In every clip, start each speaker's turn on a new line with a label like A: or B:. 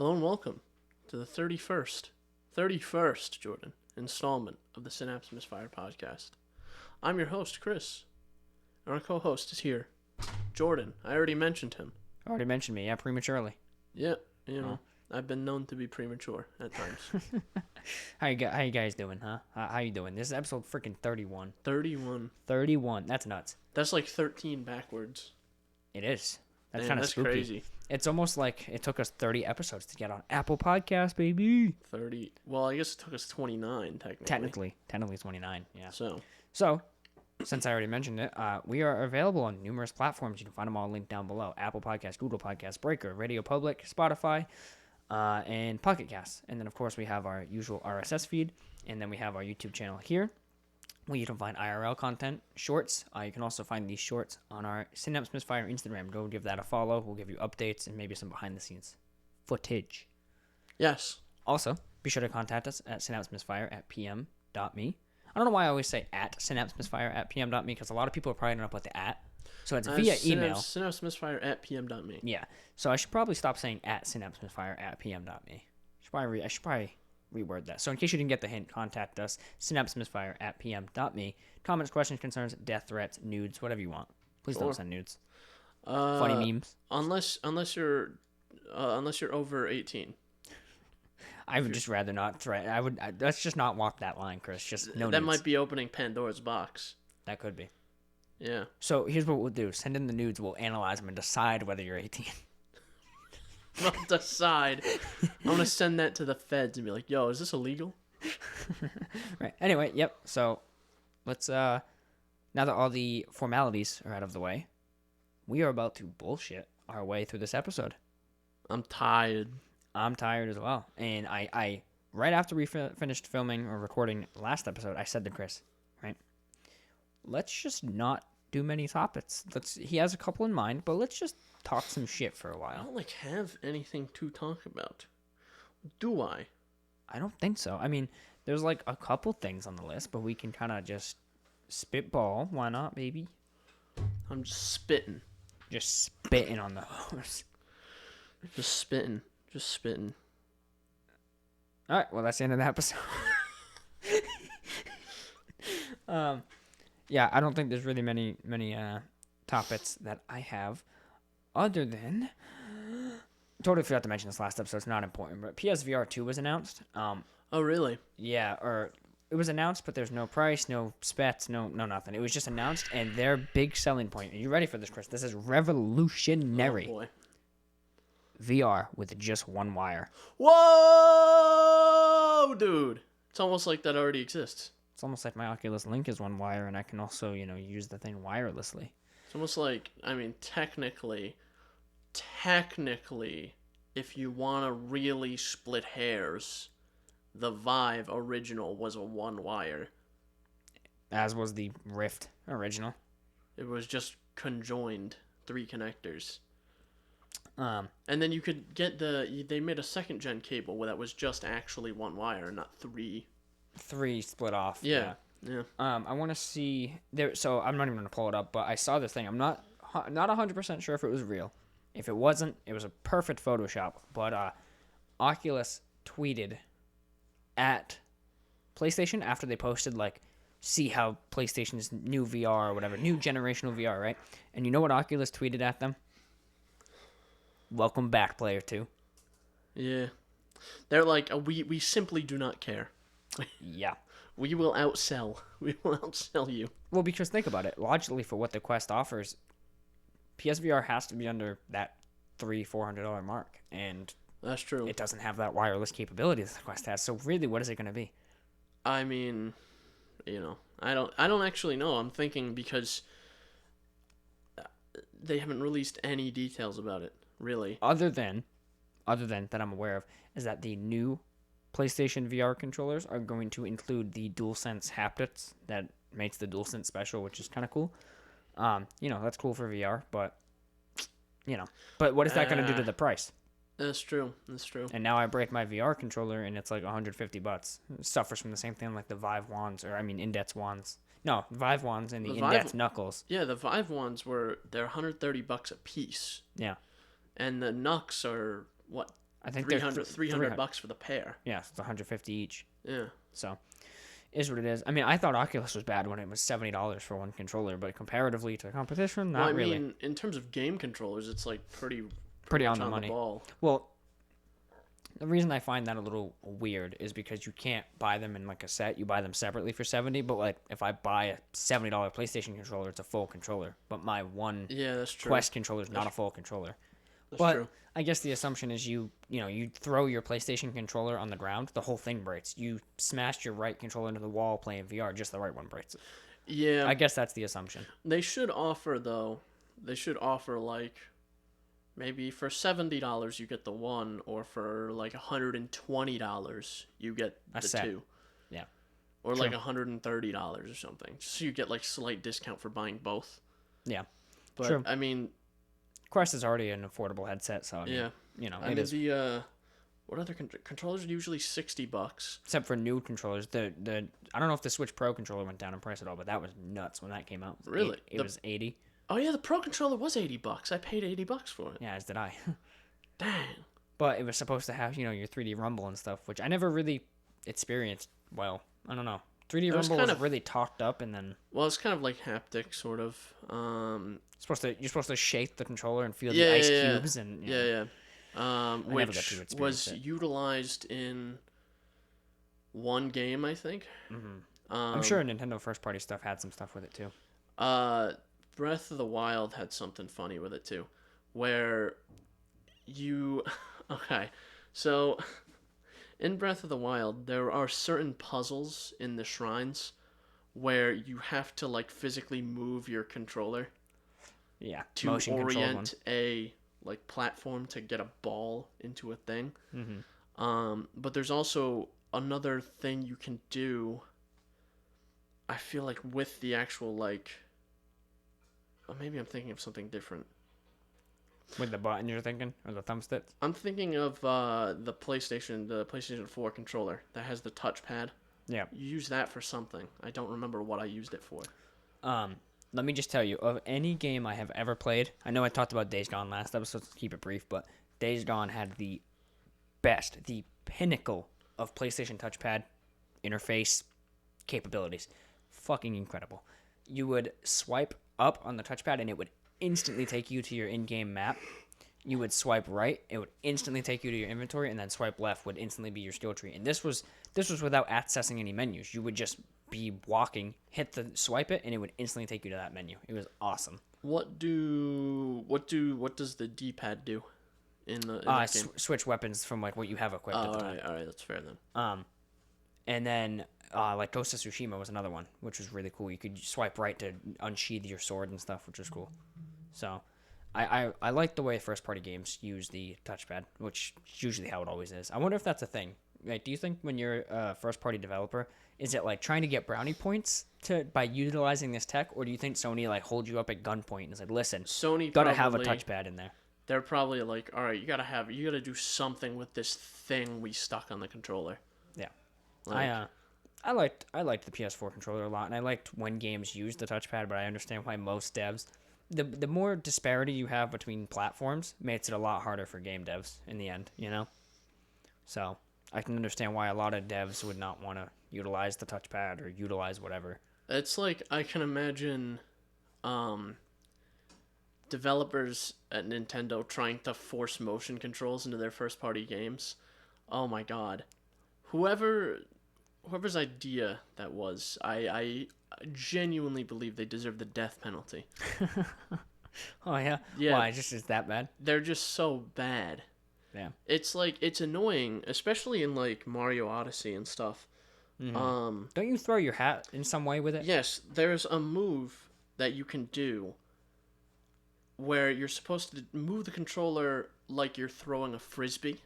A: Hello and welcome to the 31st, Jordan, installment of the Synapse Misfire Podcast. I'm your host, Chris, and our co-host is here, Jordan. I already mentioned him.
B: Already mentioned me, yeah, prematurely.
A: Yeah, I've been known to be premature at times.
B: How you guys doing, huh? How you doing? This is episode freaking 31.
A: 31.
B: 31. That's nuts.
A: That's like 13 backwards.
B: It is. That's
A: Damn,
B: kind of
A: that's
B: spooky.
A: Crazy.
B: It's almost like it took us 30 episodes to get on Apple Podcasts, baby.
A: 30. Well, I guess it took us 29, technically.
B: Technically 29, yeah.
A: So,
B: since I already mentioned it, we are available on numerous platforms. You can find them all linked down below. Apple Podcasts, Google Podcasts, Breaker, Radio Public, Spotify, and Pocket Casts. And then, of course, we have our usual RSS feed. And then we have our YouTube channel here, where you can find IRL content, shorts. You can also find these shorts on our Synapse Misfire Instagram. Go give that a follow. We'll give you updates and maybe some behind-the-scenes footage.
A: yes.
B: Also, be sure to contact us at synapsemisfire@pm.me. I don't know why I always say at synapsemisfire@pm.me, because a lot of people are probably going to put the at. So it's via email.
A: Synapsemisfire@pm.me.
B: Yeah. So I should probably stop saying at synapsemisfire@pm.me. I should probably reword that. So in case you didn't get the hint, contact us, synapsemisfire@pm.me. Comments, questions, concerns, death threats, nudes, whatever you want. Please don't send nudes. Funny memes.
A: Unless you're over 18.
B: I would just rather not threat. Let's just not walk that line, Chris. Just no
A: That
B: nudes.
A: might be opening Pandora's box.
B: That could be.
A: Yeah.
B: So here's what we'll do. Send in the nudes. We'll analyze them and decide whether you're 18.
A: Not decide. I'm going to send that to the feds and be like, yo, is this illegal?
B: Right. Anyway, yep. So let's, now that all the formalities are out of the way, we are about to bullshit our way through this episode.
A: I'm tired.
B: I'm tired as well. And I right after we finished filming or recording last episode, I said to Chris, right, let's just not do many topics. He has a couple in mind, but let's just talk some shit for a
A: I
B: while.
A: don't, have anything to talk about. Do I?
B: I don't think so. I mean, there's, a couple things on the list, but we can kind of just spitball. Why not, baby?
A: I'm just spitting.
B: Just spitting on the horse.
A: Just spitting.
B: All right, well, that's the end of the episode. Yeah, I don't think there's really many topics that I have, other than totally forgot to mention this last episode. It's not important, but PSVR2 was announced.
A: Oh, really?
B: Yeah, or it was announced, but there's no price, no specs, no nothing. It was just announced, and their big selling point. Are you ready for this, Chris? This is revolutionary.
A: Oh, boy.
B: VR with just one wire.
A: Whoa, dude. It's almost like that already exists.
B: It's almost like my Oculus Link is one wire, and I can also, use the thing wirelessly.
A: It's almost like, technically, if you want to really split hairs, the Vive original was a one wire.
B: As was the Rift original.
A: It was just conjoined 3 connectors.
B: Um,
A: And then you could get they made a second gen cable where that was just actually one wire, not 3.
B: 3 split off.
A: Yeah.
B: I want to see there. So I'm not even gonna pull it up, but I saw this thing. I'm not 100% sure if it was real. If it wasn't, it was a perfect Photoshop. But Oculus tweeted at PlayStation after they posted see how PlayStation's new VR or whatever, new generational VR, right? And you know what Oculus tweeted at them? Welcome back, Player 2.
A: Yeah. They're like, we simply do not care.
B: Yeah.
A: We will outsell. We will outsell you.
B: Well, because think about it. Logically, for what the Quest offers, PSVR has to be under that $300-$400 mark. And
A: That's true.
B: it doesn't have that wireless capability that the Quest has. So really, what is it going to be?
A: I mean, I don't actually know. I'm thinking because they haven't released any details about it, really.
B: Other than that I'm aware of, is that the new PlayStation VR controllers are going to include the DualSense haptics that makes the DualSense special, which is kind of cool. That's cool for VR, but but what is that going to do to the price?
A: That's true.
B: And now I break my VR controller and it's like $150. It suffers from the same thing like the Vive wands, Index wands. No, Vive wands and the Index knuckles.
A: Yeah, the Vive wands they're $130 a piece.
B: Yeah.
A: And the Nux are what,
B: I think
A: 300 bucks for the pair.
B: Yeah, it's 150 each.
A: Yeah.
B: So, is what it is. I mean, I thought Oculus was bad when it was $70 for one controller, but comparatively to the competition, not really.
A: Well, I mean, in terms of game controllers, it's like pretty
B: on the money.
A: Ball.
B: Well, the reason I find that a little weird is because you can't buy them in like a set. You buy them separately for $70. But like, if I buy a $70 PlayStation controller, it's a full controller. But my one
A: that's true.
B: Quest controller is not a full controller.
A: That's true.
B: I guess the assumption is you throw your PlayStation controller on the ground, the whole thing breaks. You smashed your right controller into the wall playing VR, just the right one breaks.
A: Yeah.
B: I guess that's the assumption.
A: They should offer like maybe for $70 you get the one, or for like $120 you get the
B: set.
A: two.
B: Yeah.
A: Or like $130 or something. So you get like slight discount for buying both.
B: Yeah.
A: But
B: True.
A: I mean,
B: Quest is already an affordable headset, so I mean,
A: I mean, what other controllers are usually $60?
B: Except for new controllers, the I don't know if the Switch Pro controller went down in price at all, but that was nuts when that came out.
A: Really?
B: It was 80.
A: Oh yeah, the Pro controller was $80. I paid $80 for it.
B: Yeah, as did I.
A: Dang.
B: But it was supposed to have your 3D rumble and stuff, which I never really experienced. Well, I don't know. 3D rumble was really talked up, and then
A: it's kind of like haptics, sort of.
B: You're supposed to shake the controller and feel the ice cubes, and
A: which was utilized in one game, I think.
B: Mm-hmm. I'm sure Nintendo first party stuff had some stuff with it too.
A: Breath of the Wild had something funny with it too, where so in Breath of the Wild there are certain puzzles in the shrines where you have to like physically move your controller.
B: Yeah,
A: to orient a like platform to get a ball into a thing.
B: Mm-hmm.
A: But there's also another thing you can do. I feel like with the actual like. Or maybe I'm thinking of something different.
B: With the button you're thinking, or the thumbstick?
A: I'm thinking of the PlayStation 4 controller that has the touchpad.
B: Yeah.
A: You use that for something. I don't remember what I used it for.
B: Let me just tell you, of any game I have ever played, I know I talked about Days Gone last episode, so keep it brief, but Days Gone had the best, the pinnacle of PlayStation touchpad interface capabilities. Fucking incredible. You would swipe up on the touchpad and it would instantly take you to your in-game map. You would swipe right, it would instantly take you to your inventory, and then swipe left would instantly be your skill tree. And this was without accessing any menus. You would just be walking, hit the swipe it, and it would instantly take you to that menu. It was awesome.
A: What does the D-pad do in the game?
B: Switch weapons from like what you have equipped at the time.
A: All right, that's fair then.
B: And then like Ghost of Tsushima was another one, which was really cool. You could swipe right to unsheath your sword and stuff, which was cool. So I like the way first party games use the touchpad, which is usually how it always is. I wonder if that's a thing. Like, do you think when you're a first party developer, is it like trying to get brownie points by utilizing this tech, or do you think Sony like holds you up at gunpoint and is like, listen,
A: Sony
B: gotta have a touchpad in there?
A: They're probably like, all right, you gotta do something with this thing we stuck on the controller.
B: Yeah,
A: like,
B: I liked the PS4 controller a lot, and I liked when games used the touchpad, but I understand why most devs. The more disparity you have between platforms makes it a lot harder for game devs in the end, So I can understand why a lot of devs would not want to utilize the touchpad or utilize whatever.
A: It's like I can imagine developers at Nintendo trying to force motion controls into their first party games. Oh my god. Whoever's idea that was, I genuinely believe they deserve the death penalty.
B: Oh yeah?
A: Yeah.
B: Why? Just is that bad?
A: They're just so bad.
B: Yeah.
A: It's like, it's annoying, especially in like Mario Odyssey and stuff.
B: Mm-hmm. Don't you throw your hat in some way with it?
A: Yes, there's a move that you can do where you're supposed to move the controller like you're throwing a frisbee.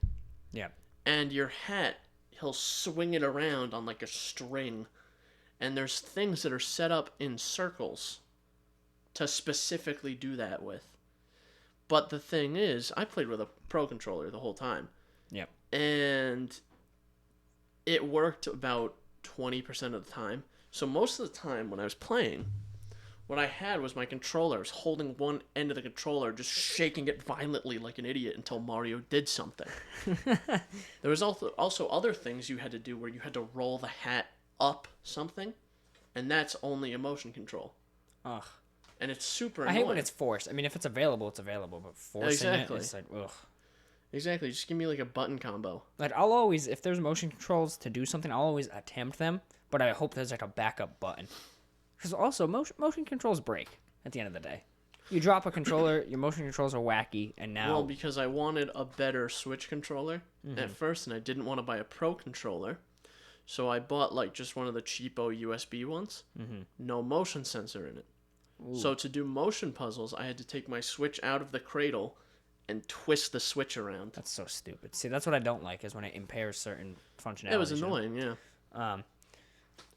B: Yeah.
A: And your hat, he'll swing it around on like a string. And there's things that are set up in circles to specifically do that with. But the thing is, I played with a Pro controller the whole time.
B: Yep.
A: And it worked about 20% of the time. So most of the time when I was playing, What I had was my controller. I was holding one end of the controller, just shaking it violently like an idiot until Mario did something. There was also other things you had to do where you had to roll the hat up something, and that's only a motion control.
B: Ugh.
A: And it's super
B: I
A: annoying.
B: hate when it's forced. I mean, if it's available, it's available, but forcing it, it's like, ugh.
A: Exactly. Just give me like a button combo.
B: Like, I'll always, if there's motion controls to do something, I'll always attempt them, but I hope there's like a backup button. Because also, motion controls break at the end of the day. You drop a controller, your motion controls are wacky, and now...
A: Well, because I wanted a better Switch controller at first, and I didn't want to buy a Pro controller, so I bought like just one of the cheapo USB ones. No motion sensor in it. Ooh. So to do motion puzzles, I had to take my Switch out of the cradle and twist the Switch around.
B: That's so stupid. See, that's what I don't like, is when it impairs certain functionality.
A: It was annoying, yeah.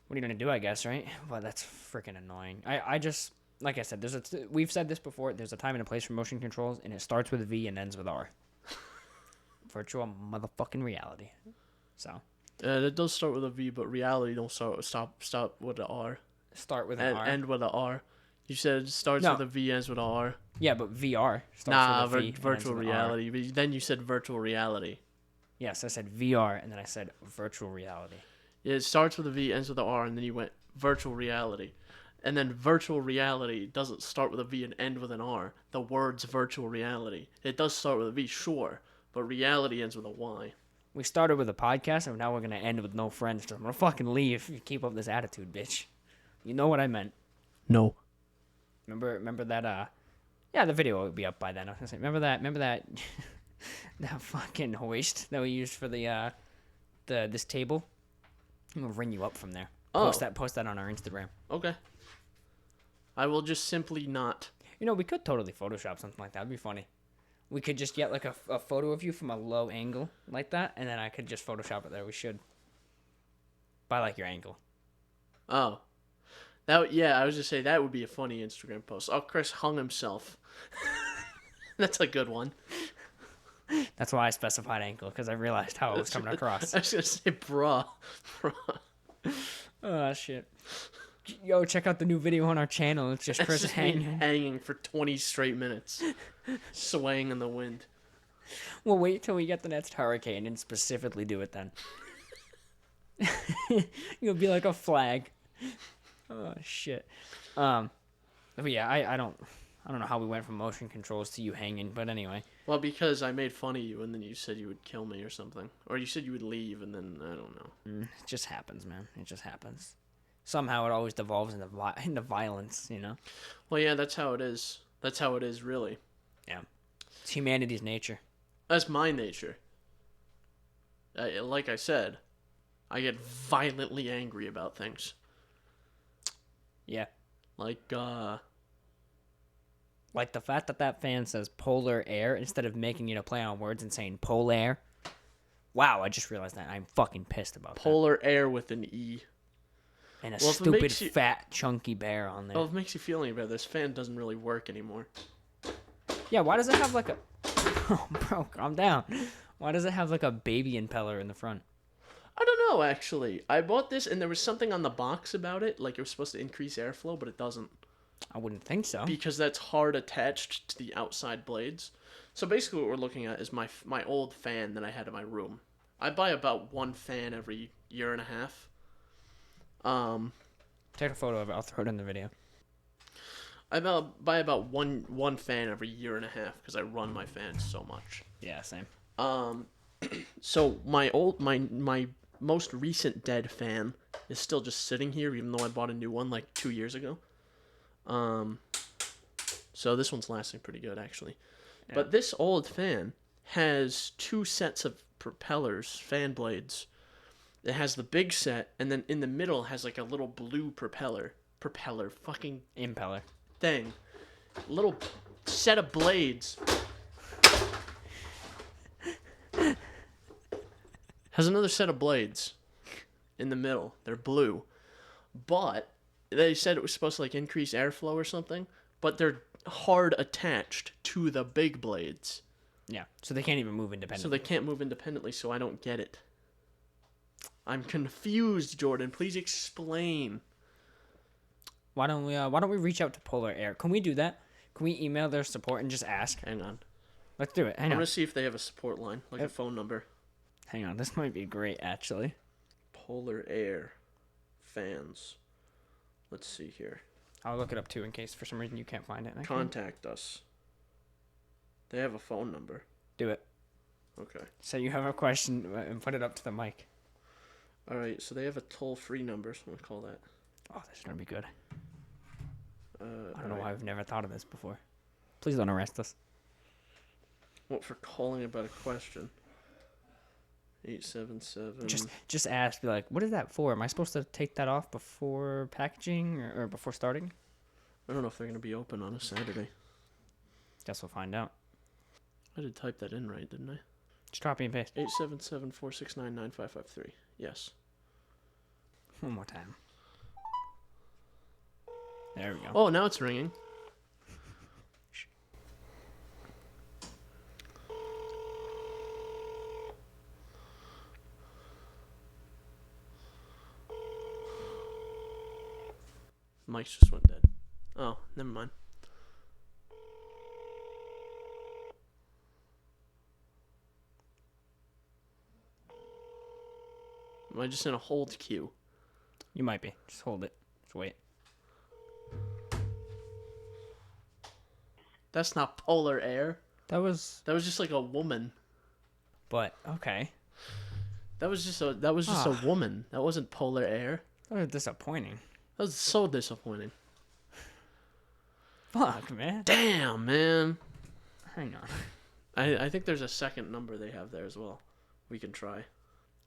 B: What are you going to do, I guess, right? Well, that's freaking annoying. I just, like I said, we've said this before, there's a time and a place for motion controls, and it starts with V and ends with R. Virtual motherfucking reality. So.
A: It does start with a V, but reality don't stop with an R.
B: Start with an R?
A: End with an R. You said it starts with a V, ends with an R.
B: Yeah, but VR starts with a V.
A: Virtual reality. But then you said virtual reality.
B: Yes, I said VR, and then I said virtual reality.
A: It starts with a V, ends with an R, and then you went virtual reality. And then virtual reality doesn't start with a V and end with an R. The word's virtual reality. It does start with a V, sure, but reality ends with a Y.
B: We started with a podcast, and now we're going to end with no friends. I'm going to fucking leave if you keep up this attitude, bitch. You know what I meant.
A: No.
B: Remember that, yeah, the video will be up by then. I was going to say, remember that, that fucking hoist that we used for this table? I'm gonna ring you up from there.
A: Oh.
B: Post that on our Instagram.
A: Okay. I will just simply not.
B: You know, we could totally Photoshop something like that. That'd be funny. We could just get like a photo of you from a low angle like that, and then I could just Photoshop it there. We should. By like your angle.
A: Oh. I was just saying that would be a funny Instagram post. Oh, Chris hung himself. That's a good one.
B: That's why I specified ankle, because I realized how it was coming across.
A: I was going to say bra.
B: Oh, shit. Yo, check out the new video on our channel. It's just Chris
A: hanging for 20 straight minutes. Swaying in the wind.
B: We'll wait till we get the next hurricane and specifically do it then. You'll be like a flag. Oh, shit. But yeah, I don't know how we went from motion controls to you hanging, but anyway.
A: Well, because I made fun of you, and then you said you would kill me or something. Or you said you would leave, and then, I don't know.
B: It just happens, man. It just happens. Somehow it always devolves into violence, you know?
A: Well, yeah, that's how it is. That's how it is, really.
B: Yeah. It's humanity's nature.
A: That's my nature. Like I said, I get violently angry about things.
B: Yeah.
A: Like
B: the fact that fan says polar air instead of making it a play on words and saying Polaire. Wow, I just realized that. I'm fucking pissed about
A: polar air with an E.
B: And a stupid, fat, chunky bear on there.
A: Well, if it makes you feel any better, this fan doesn't really work anymore.
B: Yeah, why does it have like a... Oh, bro, calm down. Why does it have like a baby impeller in the front?
A: I don't know, actually. I bought this, and there was something on the box about it, like it was supposed to increase airflow, but it doesn't.
B: I wouldn't think so.
A: Because that's hard attached to the outside blades. So basically what we're looking at is my old fan that I had in my room. I buy about one fan every year and a half.
B: Take a photo of it. I'll throw it in the video.
A: I buy about one fan every year and a half because I run my fans so much.
B: Yeah, same.
A: So my most recent dead fan is still just sitting here, even though I bought a new one like 2 years ago. So this one's lasting pretty good, actually. Yeah. But this old fan has two sets of propellers, fan blades. It has the big set, and then in the middle has like a little blue fucking
B: impeller
A: thing. Little set of blades. Has another set of blades in the middle. They're blue. But they said it was supposed to like increase airflow or something, but they're hard attached to the big blades.
B: Yeah, so they can't even move independently.
A: So they can't move independently, so I don't get it. I'm confused, Jordan. Please explain.
B: Why don't we reach out to Polaire? Can we do that? Can we email their support and just ask?
A: Hang on.
B: Let's do it. Hang
A: I'm
B: on.
A: going to see if they have a support line, like a phone number.
B: Hang on. This might be great, actually.
A: Polaire fans. Let's see here.
B: I'll look it up, too, in case for some reason you can't find it.
A: Contact us. They have a phone number.
B: Do it.
A: Okay.
B: So you have a question and put it up to the mic.
A: All right, so they have a toll-free number, so I'm going to call that.
B: Oh, this is going to be good. I don't know
A: right.
B: why I've never thought of this before. Please don't arrest us.
A: What for calling about a question? 877.
B: Just ask. Be like, what is that for? Am I supposed to take that off before packaging or before starting?
A: I don't know if they're going to be open on a Saturday.
B: Guess we'll find out.
A: I did type that in right, didn't I?
B: Just copy and paste.
A: 877-469-9553. Yes.
B: One more time. There we go.
A: Oh, now it's ringing. Mike's just went dead. Oh, never mind. Am I just in a hold queue?
B: You might be. Just hold it. Just wait.
A: That's not Polaire.
B: That was
A: just like a woman.
B: But okay.
A: That was just a woman. That wasn't Polaire.
B: That was disappointing.
A: That was so disappointing.
B: Fuck, man.
A: Damn, man.
B: Hang on.
A: I think there's a second number they have there as well. We can try.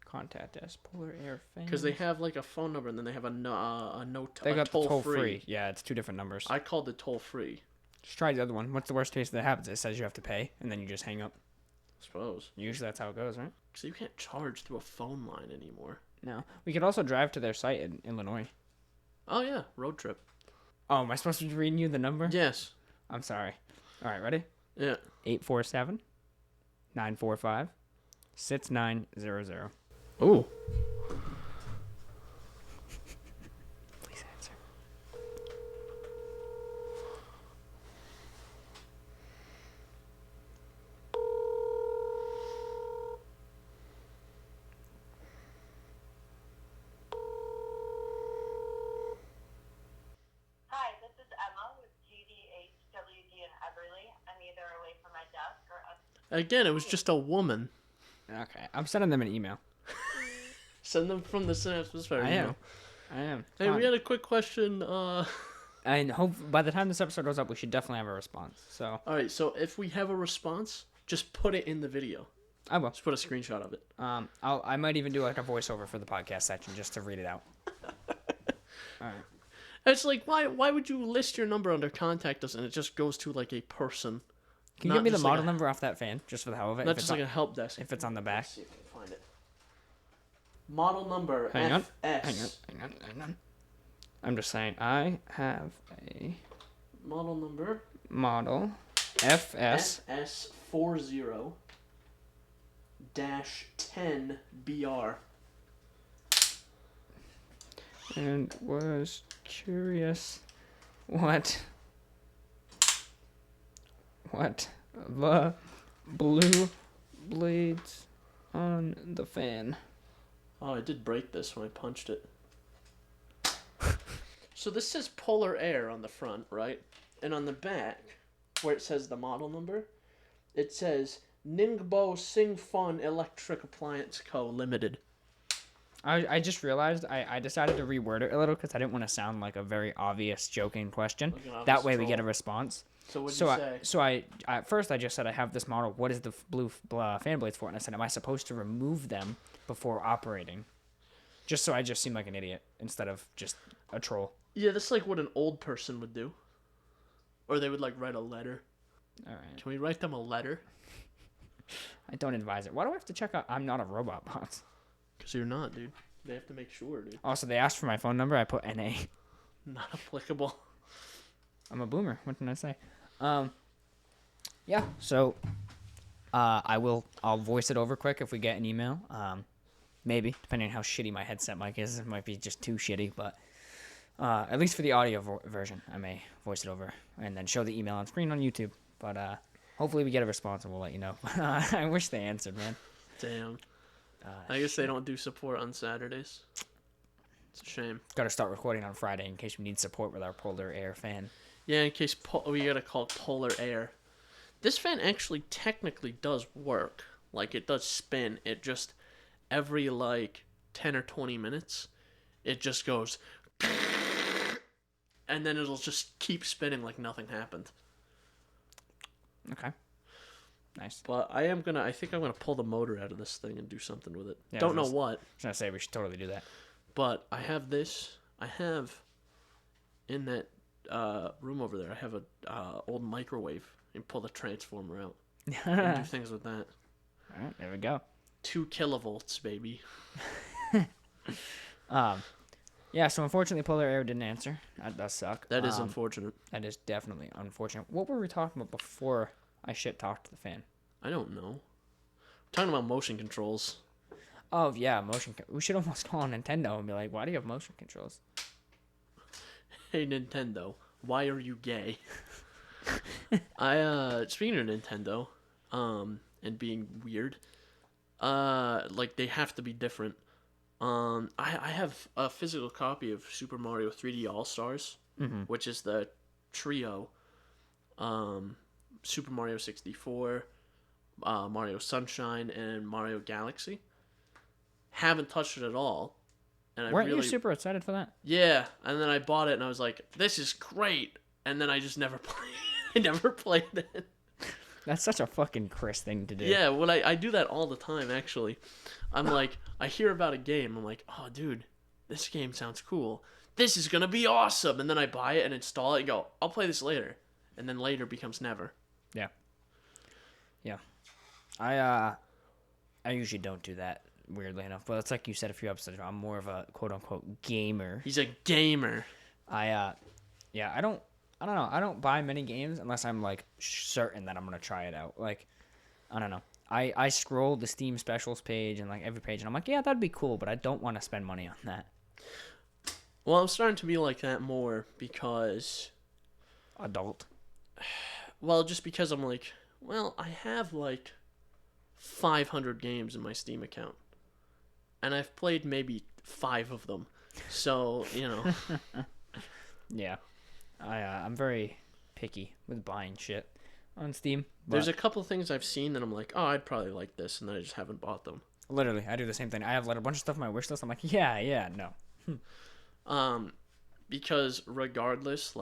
B: Contact us, Polaire fan.
A: Because they have like a phone number and then they have a note.
B: They got the
A: toll
B: toll
A: free.
B: free. Yeah, it's two different numbers.
A: I called it toll free.
B: Just try the other one. What's the worst case that happens? It says you have to pay, and then you just hang up.
A: I suppose.
B: Usually that's how it goes, right?
A: So you can't charge through a phone line anymore.
B: No. We could also drive to their site in Illinois.
A: Oh yeah, road trip.
B: Oh, am I supposed to be reading you the number?
A: Yes.
B: I'm sorry. All right, ready?
A: Yeah.
B: 847-945-6900.
A: Ooh.
B: Please answer.
C: Hi, this is Emma with GDHWD in Everly. I'm either away from my desk or up.
A: Again, it was just a woman.
B: Okay, I'm sending them an email.
A: Send them from the Synapse Misfire.
B: I am.
A: Hey,
B: Come
A: we
B: on.
A: had a quick question.
B: And hope by the time this episode goes up, we should definitely have a response. So
A: All right, so if we have a response, just put it in the video.
B: I will.
A: Just put a screenshot of it.
B: I might even do like a voiceover for the podcast section just to read it out. All right.
A: It's like, why would you list your number under contact us and it just goes to like a person?
B: Can you
A: Not
B: give me the
A: just like
B: model
A: a-
B: number off that fan, just for the hell of it?
A: Not
B: if
A: just
B: it's
A: like
B: on,
A: a help desk.
B: if it's on the back.
A: Let's see if we can find it. Model number
B: Hang on.
A: FS.
B: Hang on. I'm just saying, I have a
A: Model number
B: model FS.
A: FS40-10BR.
B: And was curious what the blue blades on the fan.
A: Oh, I did break this when I punched it. So this says Polaire on the front, right? And on the back, where it says the model number, it says Ningbo Sing Fun Electric Appliance Co. Limited.
B: I just realized I decided to reword it a little because I didn't want to sound like a very obvious joking question.
A: Like an obvious
B: That way we
A: troll.
B: get a response.
A: So what'd you say?
B: I at first I just said I have this model. What is the blue fan blades for? And I said, am I supposed to remove them before operating? Just so I just seem like an idiot instead of just a troll.
A: Yeah, that's like what an old person would do. Or they would like write a letter.
B: All right.
A: Can we write them a letter?
B: I don't advise it. Why do I have to check out I'm not a robot box?
A: Because you're not, dude. They have to make sure, dude.
B: Also, they asked for my phone number. I put NA.
A: Not applicable.
B: I'm a boomer. What can I say? Yeah. So, I'll voice it over quick if we get an email. Maybe depending on how shitty my headset mic is, it might be just too shitty. But At least for the audio version, I may voice it over and then show the email on screen on YouTube. But hopefully we get a response and we'll let you know. I wish they answered, man.
A: Damn. I guess they don't do support on Saturdays. It's a shame.
B: Got to start recording on Friday in case we need support with our Polaire fan.
A: Yeah, in case we gotta call it Polaire. This fan actually technically does work. Like, it does spin. It just, every, 10 or 20 minutes, it just goes... And then it'll just keep spinning like nothing happened.
B: Okay. Nice.
A: But I think I'm gonna pull the motor out of this thing and do something with it.
B: Yeah,
A: Don't know what.
B: I was going to say, we should totally do that.
A: But I have this. I have, in that room over there, I have a old microwave. And pull the transformer out. And do things with that.
B: All right, there we go.
A: 2 kilovolts, baby.
B: Yeah, so unfortunately Polaire didn't answer. That does suck.
A: That is unfortunate.
B: That is definitely unfortunate. What were we talking about before I shit-talked the fan?
A: I don't know. We're talking about motion controls.
B: Oh, yeah, we should almost call Nintendo and be like, why do you have motion controls?
A: Hey, Nintendo, why are you gay? Speaking of Nintendo, and being weird, they have to be different. I have a physical copy of Super Mario 3D All-Stars, which is the trio, Super Mario 64, Mario Sunshine, and Mario Galaxy. Haven't touched it at all. And
B: Weren't you super excited for that?
A: Yeah, and then I bought it and I was like, this is great. And then I just never played. I never played it.
B: That's such a fucking Chris thing to do.
A: Yeah, well, I do that all the time, actually. I'm like, I hear about a game. I'm like, oh, dude, this game sounds cool. This is going to be awesome. And then I buy it and install it and go, I'll play this later. And then later becomes never.
B: Yeah. Yeah. I usually don't do that, weirdly enough. But it's like you said a few episodes ago, I'm more of a quote-unquote gamer.
A: He's a gamer.
B: I don't know. I don't buy many games unless I'm certain that I'm gonna try it out. I don't know. I scroll the Steam specials page and every page, and I'm like, yeah, that'd be cool, but I don't want to spend money on that.
A: Well, I'm starting to be like that more because
B: Adult.
A: Well, just because I'm like, well, I have 500 games in my Steam account, and I've played maybe 5 of them. So
B: Yeah. I'm very picky with buying shit on Steam.
A: There's a couple things I've seen that I'm like, oh, I'd probably like this, and then I just haven't bought them.
B: Literally, I do the same thing. I have a bunch of stuff on my wish list. I'm like, yeah, no.
A: Because regardless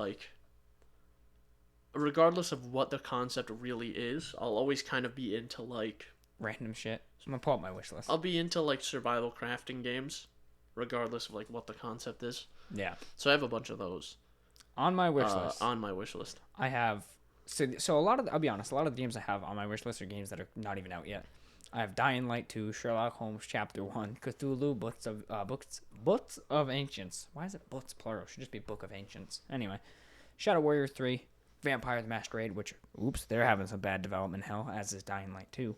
A: of what the concept really is, I'll always kind of be into
B: random shit. So I'm gonna pull up my wish list.
A: I'll be into survival crafting games, regardless of what the concept is.
B: Yeah.
A: So I have a bunch of those.
B: On my wish list.
A: On my wish list.
B: I have so a lot of I'll be honest, a lot of the games I have on my wish list are games that are not even out yet. I have Dying Light 2, Sherlock Holmes Chapter 1, Cthulhu, Books of Ancients. Why is it books plural? It should just be Book of Ancients. Anyway, Shadow Warrior 3, Vampire the Masquerade, which they're having some bad development hell, as is Dying Light 2.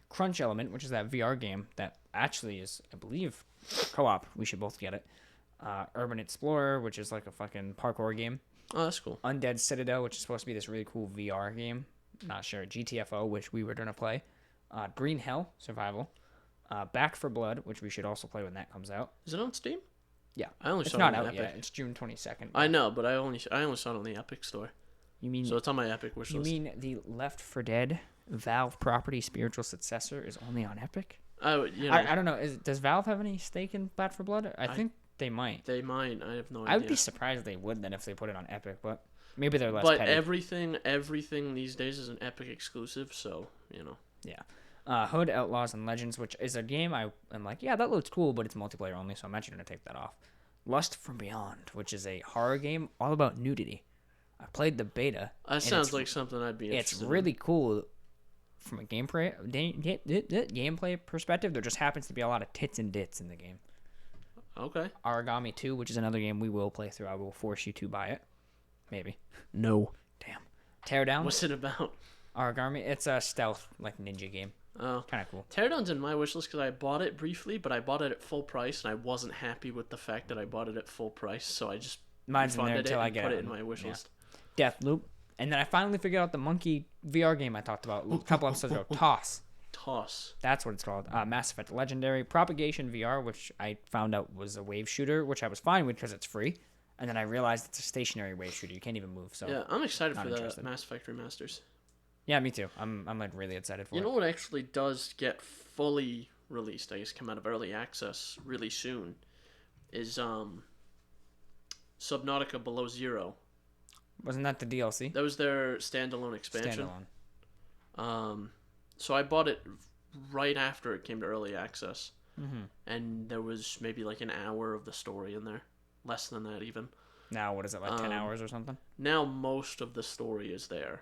B: Crunch Element, which is that VR game that actually is, I believe, co-op. We should both get it. Urban Explorer, which is a fucking parkour game.
A: Oh, that's cool.
B: Undead Citadel, which is supposed to be this really cool VR game. Not sure. GTFO, which we were going to play. Green Hell, Survival. Back for Blood, which we should also play when that comes out.
A: Is it on Steam?
B: Yeah.
A: I only
B: it's
A: saw
B: not
A: it on
B: out
A: Epic.
B: yet. It's June 22nd.
A: I know, but I only saw it on the Epic Store.
B: You mean?
A: So it's on my Epic wish list.
B: You mean the Left 4 Dead Valve property spiritual successor is only on Epic?
A: I
B: don't know. Does Valve have any stake in Back for Blood? I think they might.
A: They might. I have no idea.
B: I would be surprised if they would then if they put it on Epic, but maybe they're less
A: But
B: petty.
A: everything these days is an Epic exclusive, so
B: Yeah. Hood, Outlaws, and Legends, which is a game I'm like, yeah, that looks cool, but it's multiplayer only, so I'm actually going to take that off. Lust from Beyond, which is a horror game all about nudity. I played the beta.
A: That sounds like something I'd be interested in.
B: It's really cool from a gameplay perspective. There just happens to be a lot of tits and dits in the game.
A: Okay.
B: Origami 2, which is another game we will play through. I will force you to buy it. Maybe.
A: No.
B: Damn. Teardown.
A: What's it about?
B: Origami. It's a stealth, ninja game.
A: Oh.
B: Kind of cool.
A: Teardown's in my wishlist because I bought it briefly, but I bought it at full price, and I wasn't happy with the fact that I bought it at full price, so I just
B: Mine's in there
A: funded
B: until
A: it
B: I
A: and
B: get
A: put
B: it
A: it in my wish
B: yeah.
A: list.
B: Deathloop. And then I finally figured out the monkey VR game I talked about a couple episodes ago. Toss. That's what it's called. Mass Effect Legendary. Propagation VR, which I found out was a wave shooter, which I was fine with because it's free. And then I realized it's a stationary wave shooter. You can't even move. So
A: yeah, I'm excited for
B: interested.
A: the Mass Effect remasters.
B: Yeah, me too. I'm like really excited for it.
A: You know what actually does get fully released, I guess come out of early access really soon, is Subnautica Below Zero.
B: Wasn't that the DLC?
A: That was their standalone expansion.
B: Standalone.
A: So I bought it right after it came to early access.
B: Mm-hmm.
A: And there was maybe like an hour of the story in there. Less than that even.
B: Now, what is it, like 10 hours or something?
A: Now most of the story is there.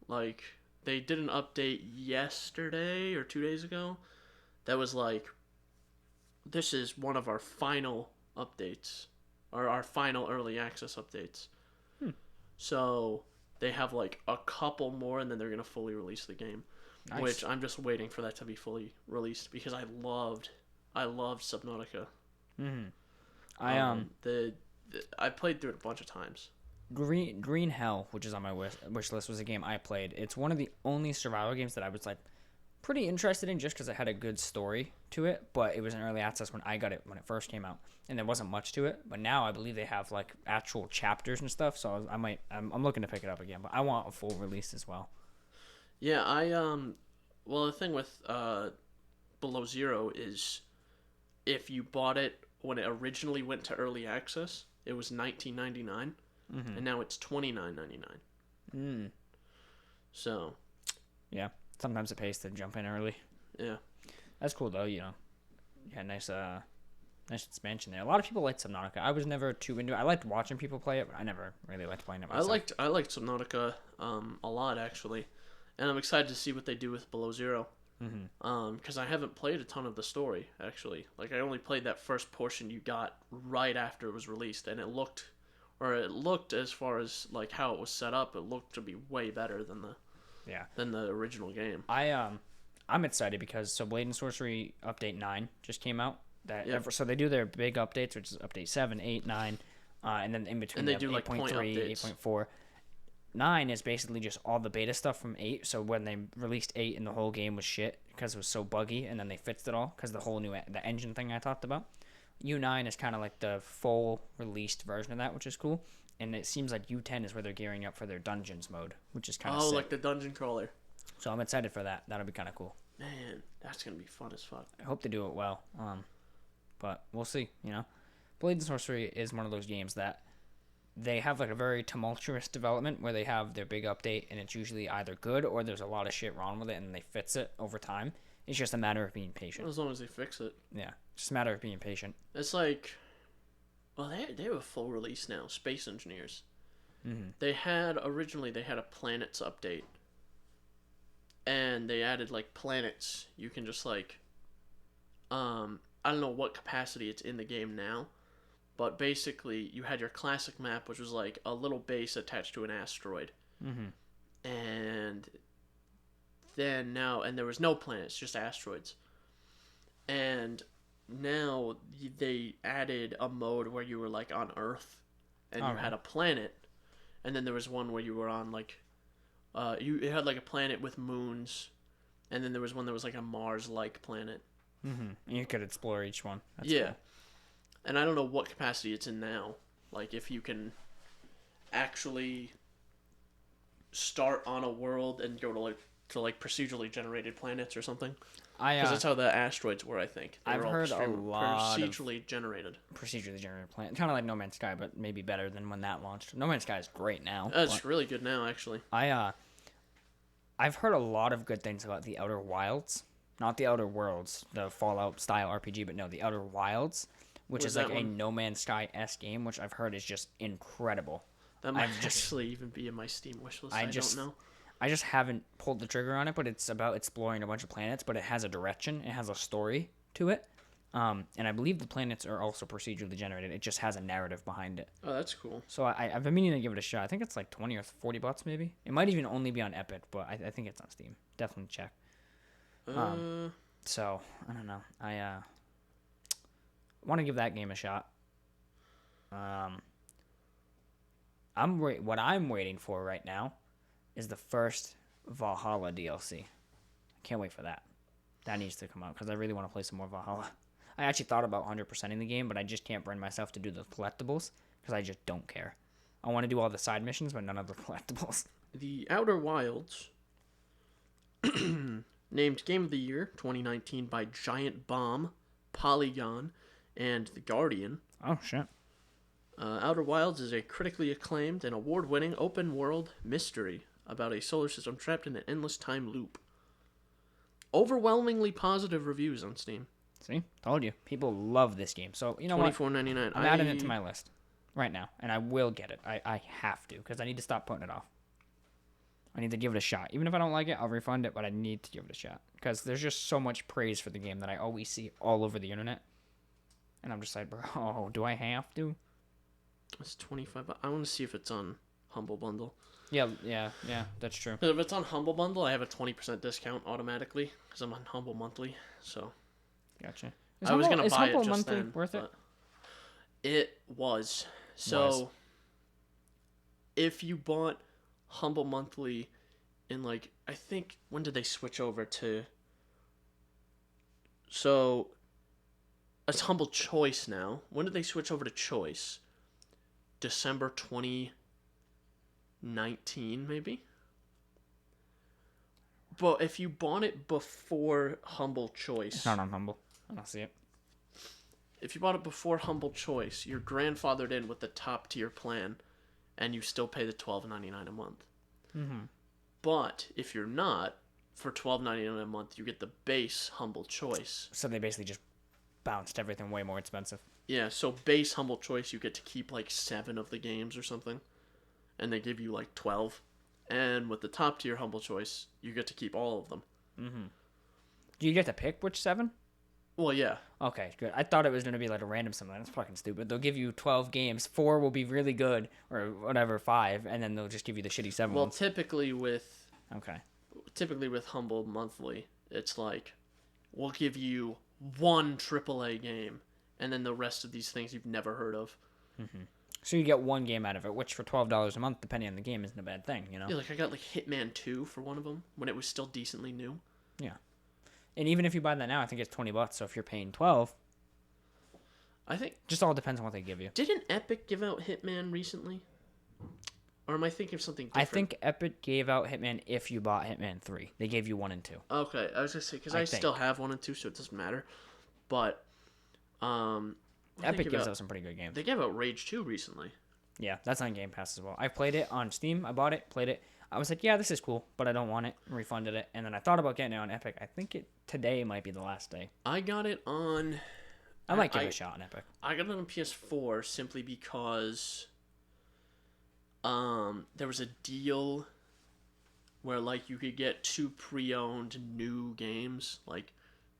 A: Like, they did an update yesterday or 2 days ago that was like, this is one of our final updates. Or our final early access updates. So they have like a couple more and then they're going to fully release the game.
B: Nice.
A: Which I'm just waiting for that to be fully released because I loved Subnautica.
B: Mm-hmm.
A: I played through it a bunch of times.
B: Green Hell, which is on my wish list, was a game I played. It's one of the only survival games that I was like pretty interested in just because it had a good story to it, but it was in early access when I got it when it first came out, and there wasn't much to it. But now I believe they have like actual chapters and stuff, so I'm looking to pick it up again. But I want a full release as well.
A: Yeah, well, the thing with Below Zero is if you bought it when it originally went to early access, it was $19.99, and now it's $29.99. So,
B: yeah, sometimes it pays to jump in early.
A: Yeah,
B: that's cool though. You know, yeah, nice expansion there. A lot of people liked Subnautica. I was never too into it. I liked watching people play it, but I never really liked playing it myself.
A: I liked Subnautica a lot actually, and I'm excited to see what they do with Below Zero. Because I haven't played a ton of the story actually. Like I only played that first portion you got right after it was released, and it looked as far as like how it was set up, it looked to be way better than the original game.
B: I'm excited because Blade and Sorcery Update 9 just came out. So they do their big updates, which is Update 7, 8, 9, and then in between
A: and they do like
B: 8.3, 8.4. 9 is basically just all the beta stuff from 8. So when they released 8 and the whole game was shit because it was so buggy, and then they fixed it all because the whole the engine thing I talked about. U9 is kind of like the full released version of that, which is cool. And it seems like U10 is where they're gearing up for their dungeons mode, which is kind of sick.
A: Like the dungeon crawler.
B: So I'm excited for that. That'll be kind of cool.
A: Man, that's gonna be fun as fuck.
B: I hope they do it well. But we'll see. You know, Blade and Sorcery is one of those games that they have like a very tumultuous development where they have their big update and it's usually either good or there's a lot of shit wrong with it and they fix it over time. It's just a matter of being patient.
A: As long as they fix it.
B: Yeah, just a matter of being patient.
A: It's like, well, they have a full release now. Space Engineers. They had a planets update, and they added like planets. You can just like, I don't know what capacity it's in the game now. But basically, you had your classic map, which was like a little base attached to an asteroid. And then and there was no planets, just asteroids. And now they added a mode where you were like on Earth, and you had a planet. And then there was one where you were on like, you had like a planet with moons, and then there was one that was like a Mars-like planet.
B: And you could explore each one. That's
A: cool. And I don't know what capacity it's in now. Like, if you can actually start on a world and go to procedurally generated planets or something. Because that's how the asteroids were, I think.
B: I've heard a lot
A: procedurally generated
B: planets. Kind of like No Man's Sky, but maybe better than when that launched. No Man's Sky is great now.
A: It's really good now, actually.
B: I've heard a lot of good things about the Outer Wilds. Not the Outer Worlds, the Fallout-style RPG, but no, the Outer Wilds. Which is like a No Man's Sky-esque game, which I've heard is just incredible.
A: That might actually even be in my Steam wishlist. I don't know.
B: I just haven't pulled the trigger on it, but it's about exploring a bunch of planets, but it has a direction. It has a story to it. And I believe the planets are also procedurally generated. It just has a narrative behind it.
A: Oh, that's cool.
B: So I've been meaning to give it a shot. I think it's like 20 or 40 bucks maybe. It might even only be on Epic, but I think it's on Steam. Definitely check. So, I don't know. I want to give that game a shot. What I'm waiting for right now is the first Valhalla DLC. I can't wait for that. That needs to come out because I really want to play some more Valhalla. I actually thought about 100%ing the game, but I just can't bring myself to do the collectibles because I just don't care. I want to do all the side missions, but none of the collectibles.
A: The Outer Wilds, named Game of the Year 2019 by Giant Bomb, Polygon, and The Guardian.
B: Oh, shit.
A: Outer Wilds is a critically acclaimed and award-winning open-world mystery about a solar system trapped in an endless time loop. Overwhelmingly positive reviews on Steam.
B: See? Told you. People love this game. So, you know what?
A: $24.99.
B: I'm adding it to my list right now, and I will get it. I have to, because I need to stop putting it off. I need to give it a shot. Even if I don't like it, I'll refund it, but I need to give it a shot. Because there's just so much praise for the game that I always see all over the internet. And I'm just like, bro, do I have to?
A: It's $25. I want to see if it's on Humble Bundle.
B: Yeah, that's true.
A: If it's on Humble Bundle, I have a 20% discount automatically because I'm on Humble Monthly. So,
B: gotcha.
A: I was gonna buy it
B: Humble
A: just
B: Monthly
A: then.
B: worth it?
A: It was. So, if you bought Humble Monthly in I think, when did they switch over to? So, it's Humble Choice now. When did they switch over to Choice? December 2019, maybe? But if you bought it before Humble Choice...
B: It's not on Humble. I don't see it.
A: If you bought it before Humble Choice, you're grandfathered in with the top tier plan, and you still pay the $12.99 a month.
B: Mm-hmm.
A: But if you're not, for $12.99 a month, you get the base Humble Choice.
B: So they basically just bounced everything way more expensive.
A: Yeah, so base Humble Choice, you get to keep 7 of the games or something, and they give you 12. And with the top tier Humble Choice, you get to keep all of them.
B: Mm-hmm. Do you get to pick which 7?
A: Well, yeah.
B: Okay, good. I thought it was going to be a random something. That's fucking stupid. They'll give you 12 games. 4 will be really good, or whatever, 5, and then they'll just give you the shitty 7
A: Well,
B: ones.
A: typically with Humble Monthly, it's we'll give you one AAA game, and then the rest of these things you've never heard of.
B: Mm-hmm. So you get one game out of it, which for $12 a month, depending on the game, isn't a bad thing, you know?
A: Yeah, I got Hitman 2 for one of them, when it was still decently new.
B: Yeah. And even if you buy that now, I think it's $20. So if you're paying 12,
A: I think
B: just all depends on what they give you.
A: Didn't Epic give out Hitman recently? Or am I thinking of something different?
B: I think Epic gave out Hitman if you bought Hitman 3. They gave you 1 and 2.
A: Okay, I was gonna say because I still have 1 and 2, so it doesn't matter. But
B: Epic gives out some pretty good games.
A: They gave out Rage 2 recently.
B: Yeah, that's on Game Pass as well. I played it on Steam. I bought it, played it. I was like, yeah, this is cool, but I don't want it. Refunded it, and then I thought about getting it on Epic. I think today might be the last day.
A: I got it on.
B: I might give it a shot on Epic.
A: I got it on PS4 simply because there was a deal where you could get 2 pre-owned new games,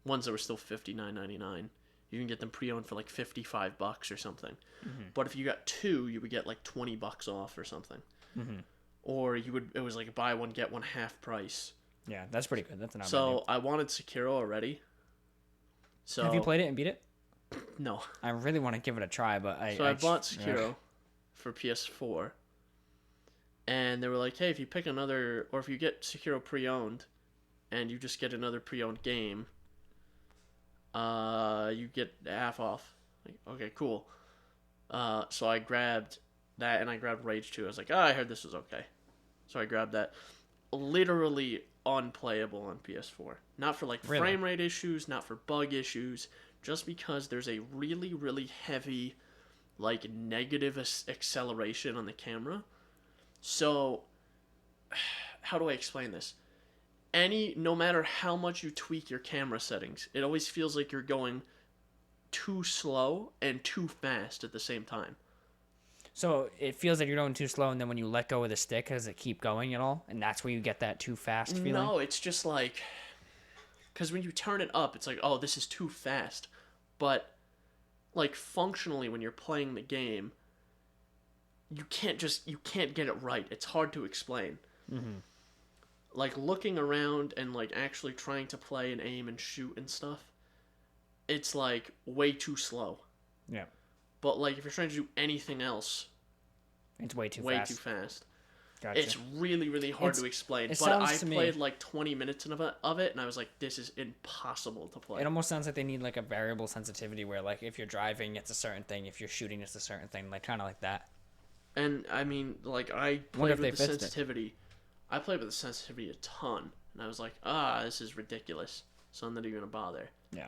A: ones that were still $59.99. You can get them pre-owned for $55 or something. Mm-hmm. But if you got 2, you would get $20 off or something.
B: Mm-hmm.
A: Or it was buy one get one half price.
B: Yeah, that's pretty good. That's an
A: So I wanted Sekiro already. So
B: have you played it and beat it?
A: No.
B: I really want to give it a try, but I
A: bought Sekiro for PS4, and they were like, "Hey, if you pick another, or if you get Sekiro pre-owned, and you just get another pre-owned game, you get half off." Okay, cool. So I grabbed that, and I grabbed Rage 2. I was like, I heard this was okay. So I grabbed that. Literally unplayable on PS4. Not for frame rate issues, not for bug issues, just because there's a really, really heavy negative acceleration on the camera. So how do I explain this? No matter how much you tweak your camera settings, it always feels like you're going too slow and too fast at the same time.
B: So it feels like you're going too slow, and then when you let go of the stick, does it keep going at all? And that's where you get that too fast feeling?
A: No, it's just because when you turn it up, it's oh, this is too fast. But, functionally, when you're playing the game, you can't get it right. It's hard to explain. Mm-hmm. Looking around and, actually trying to play and aim and shoot and stuff, it's, way too slow.
B: Yeah.
A: But, if you're trying to do anything else,
B: It's way too
A: way
B: fast.
A: too fast.
B: Gotcha.
A: It's really, really hard to explain.
B: It
A: But
B: sounds
A: I
B: to me-
A: played like 20 minutes of it, and I was like, this is impossible to play.
B: It almost sounds like they need like a variable sensitivity where like if you're driving, it's a certain thing. If you're shooting, it's a certain thing. Like kind of like that.
A: And I mean, like I
B: Wonder
A: played
B: if they
A: with the
B: fixed it.
A: sensitivity. I played with the sensitivity a ton, and I was like, this is ridiculous. So I'm not even gonna bother.
B: Yeah.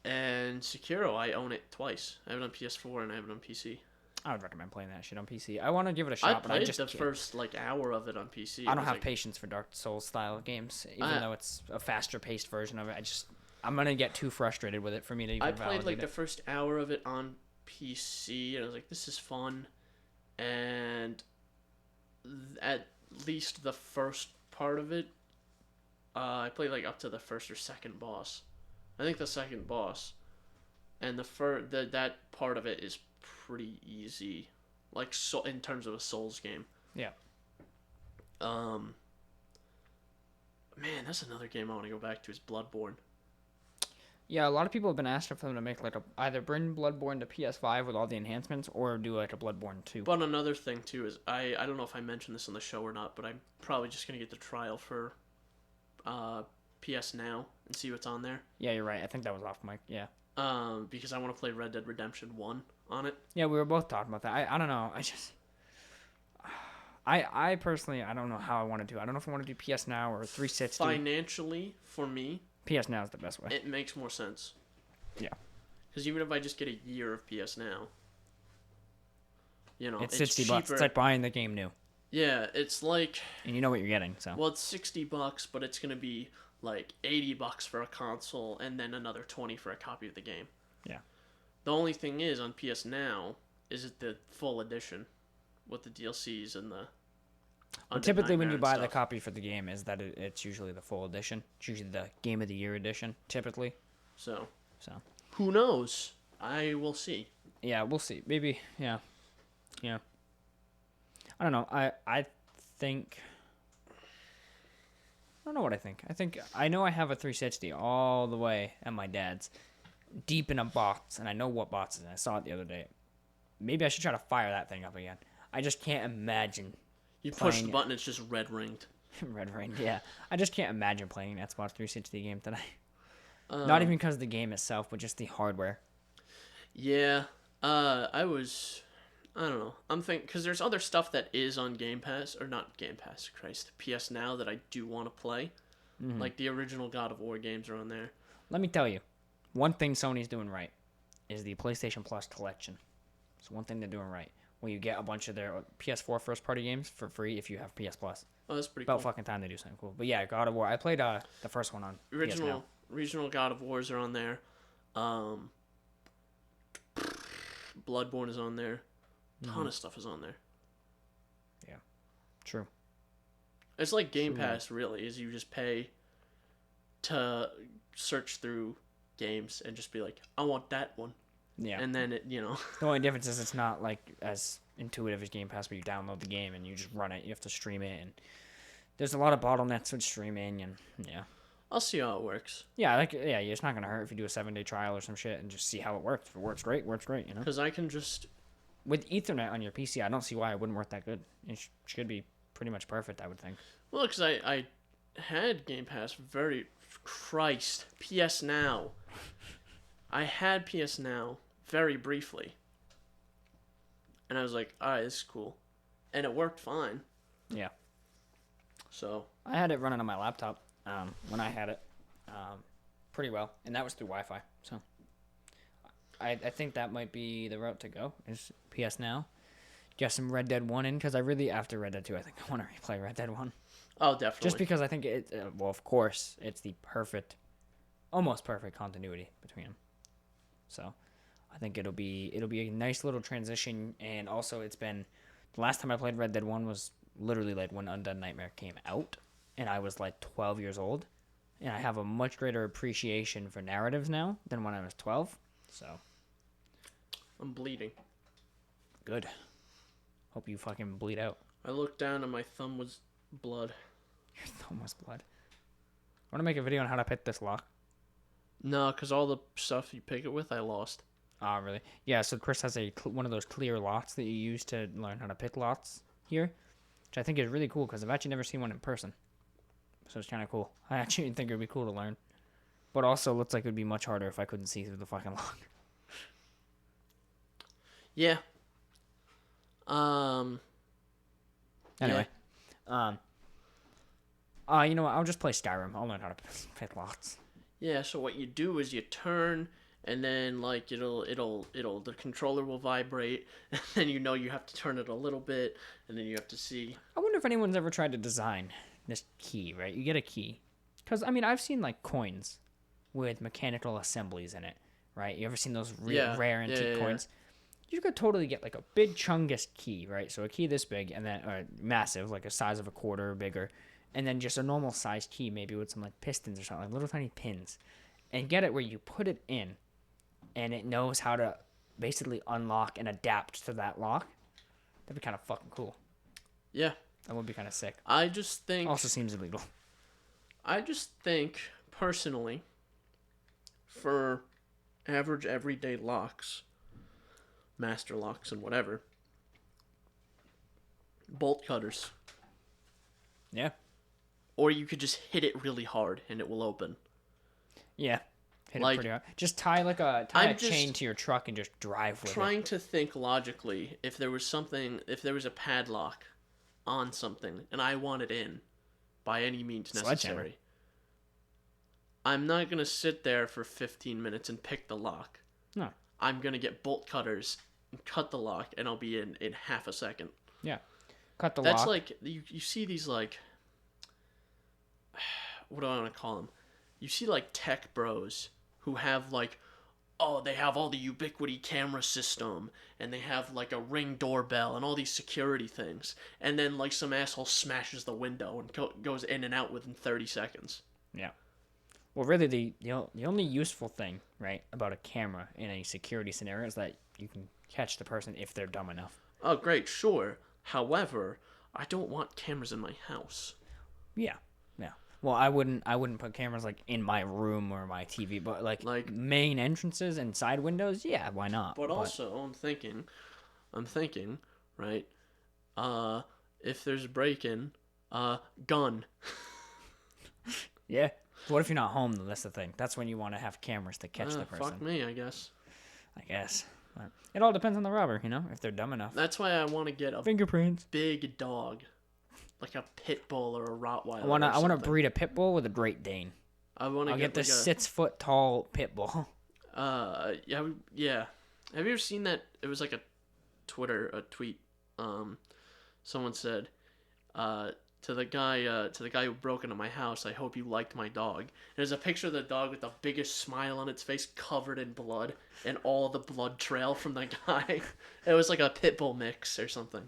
A: And Sekiro, I own it twice. I have it on PS4 and I have it on PC.
B: I would recommend playing that shit on PC. I want to give it a
A: I
B: shot, but I
A: played
B: just
A: the
B: can't.
A: first like hour of it on PC.
B: I
A: It
B: don't
A: was
B: have
A: like,
B: patience for Dark Souls style games, even though it's a faster paced version of it. I'm gonna get too frustrated with it for me to even
A: I played
B: validate
A: like
B: it.
A: the first hour of it on PC, and I was like, this is fun. And at least the first part of it, I played like up to the first or second boss. I think the second boss, and that part of it is pretty easy, like so in terms of a Souls game.
B: Yeah.
A: Man, that's another game I want to go back to is Bloodborne.
B: Yeah, a lot of people have been asking for them to make like either bring Bloodborne to PS5 with all the enhancements or do like a Bloodborne 2.
A: But another thing too is I don't know if I mentioned this on the show or not, but I'm probably just gonna get the trial for PS Now and see what's on there.
B: Yeah, you're right. I think that was off mic. Yeah.
A: Because I want to play Red Dead Redemption 1 on it.
B: Yeah, we were both talking about that. I don't know. I personally, I don't know how I want to do. I don't know if I want to do PS Now or 360.
A: Financially, for me,
B: PS Now is the best way.
A: it makes more sense.
B: Yeah.
A: Because even if I just get a year of PS Now,
B: It's $60.
A: cheaper.
B: It's like buying the game new.
A: Yeah, it's like,
B: And you know what you're getting, so.
A: well, it's $60, but it's gonna be like $80 for a console and then another $20 for a copy of the game.
B: Yeah.
A: The only thing is on PS Now is it the full edition with the DLCs and the.
B: Well, typically, when you buy the copy for the game, is that it's usually the full edition. It's usually the Game of the Year edition, typically.
A: So.
B: So.
A: Who knows? I will see.
B: Yeah, we'll see. Maybe, yeah. Yeah. I don't know. I think... I don't know what I think. I know I have a 360 all the way at my dad's, deep in a box, and I know what box it is. I saw it the other day. Maybe I should try to fire that thing up again. I just can't imagine.
A: You push
B: playing
A: the button, it's just red ringed.
B: Red Ring, yeah. I just can't imagine playing an Xbox 360 game today. Not even because of the game itself, but just the hardware.
A: Yeah. I don't know. I'm thinking, because there's other stuff that is on Game Pass, or not Game Pass, Christ, PS Now that I do want to play.
B: Mm-hmm.
A: Like the original God of War games are on there.
B: Let me tell you, one thing Sony's doing right is the PlayStation Plus collection. It's one thing they're doing right. Where you get a bunch of their PS4 first-party games for free if you have PS Plus.
A: Oh, that's pretty
B: About
A: cool.
B: fucking time they do something cool. But yeah, God of War. I played the first one on PS Now.
A: Original God of Wars are on there. Bloodborne is on there. Ton of stuff is on there.
B: Yeah, true.
A: It's like Game Pass, really, is you just pay to search through games and just be like, I want that one.
B: Yeah.
A: And then
B: The only difference is it's not like as intuitive as Game Pass where you download the game and you just run it. You have to stream it, and there's a lot of bottlenecks with streaming, and yeah.
A: I'll see how it works.
B: Yeah, it's not gonna hurt if you do a 7-day trial or some shit and just see how it works. If it works great, you know.
A: Because I can just...
B: With Ethernet on your PC, I don't see why it wouldn't work that good. It should be pretty much perfect, I would think.
A: Well, because I had Game Pass Christ, PS Now. I had PS Now very briefly. And I was like, alright, this is cool. And it worked fine.
B: Yeah.
A: So.
B: I had it running on my laptop when I had it pretty well. And that was through Wi-Fi. So I think that might be the route to go, is PS Now. Get some Red Dead 1 in, because after Red Dead 2, I think I want to replay Red Dead 1.
A: Oh, definitely.
B: Just because I think of course, it's the almost perfect continuity between them. So I think it'll be a nice little transition. And also, the last time I played Red Dead 1 was literally like when Undead Nightmare came out, and I was like 12 years old, and I have a much greater appreciation for narratives now than when I was 12. So
A: I'm bleeding.
B: good. Hope you fucking bleed out.
A: I looked down and my thumb was blood.
B: Your thumb was blood. Want to make a video on how to pick this lock?
A: No, because all the stuff you pick it with, I lost.
B: Oh, really? Yeah, so Chris has one of those clear lots that you use to learn how to pick lots here, which I think is really cool because I've actually never seen one in person. So it's kind of cool. I actually think it would be cool to learn. But also looks like it would be much harder if I couldn't see through the fucking lock.
A: Yeah.
B: Anyway. You know what? I'll just play Skyrim. I'll learn how to pick lots.
A: Yeah, so what you do is you turn, and then like the controller will vibrate, and then you have to turn it a little bit, and then you have to see.
B: I wonder if anyone's ever tried to design this key, right? You get a key. Because, I mean, I've seen, like, coins with mechanical assemblies in it, right? You ever seen those rare antique coins? You could totally get, like, a big chungus key, right? So a key this big, and then, massive, like a size of a quarter or bigger, and then just a normal sized key, maybe with some, like, pistons or something, like little tiny pins, and get it where you put it in, and it knows how to basically unlock and adapt to that lock. That'd be kind of fucking cool.
A: Yeah.
B: That would be kind of sick.
A: I just think...
B: Also seems illegal.
A: I just think, personally, for average everyday locks, master locks and whatever, bolt cutters.
B: Yeah.
A: Or you could just hit it really hard and it will open.
B: Yeah. Hit
A: like,
B: it pretty hard. Just tie a chain to your truck and just drive with it.
A: Trying to think logically, if there was a padlock on something and I want it in by any means necessary, I'm not going to sit there for 15 minutes and pick the lock.
B: No.
A: I'm going to get bolt cutters and cut the lock, and I'll be in half a second.
B: Yeah. Cut the lock.
A: That's like, you see these, like, what do I want to call them? You see, like, tech bros who have, like, they have all the ubiquity camera system, and they have, like, a Ring doorbell and all these security things. And then, like, some asshole smashes the window and goes in and out within 30 seconds.
B: Yeah. Well, really, the only useful thing, right, about a camera in a security scenario is that you can catch the person if they're dumb enough.
A: Oh, great, sure. However, I don't want cameras in my house.
B: Yeah. Yeah. Well, I wouldn't put cameras, like, in my room or my TV, but, like main entrances and side windows, yeah, why not?
A: But also, I'm thinking, right, if there's a break-in, gun.
B: Yeah. What if you're not home, though? That's the thing. That's when you want to have cameras to catch the person.
A: Fuck me, I guess.
B: But it all depends on the robber, you know, if they're dumb enough.
A: That's why I want to get a
B: fingerprints,
A: big dog, like a pit bull or a Rottweiler.
B: I want to breed a pit bull with a Great Dane. I'll get the 6-foot tall pit bull.
A: Yeah. Have you ever seen that? It was like a tweet. Someone said, to the guy who broke into my house, I hope you liked my dog. And there's a picture of the dog with the biggest smile on its face, covered in blood, and all the blood trail from the guy. It was like a pit bull mix or something.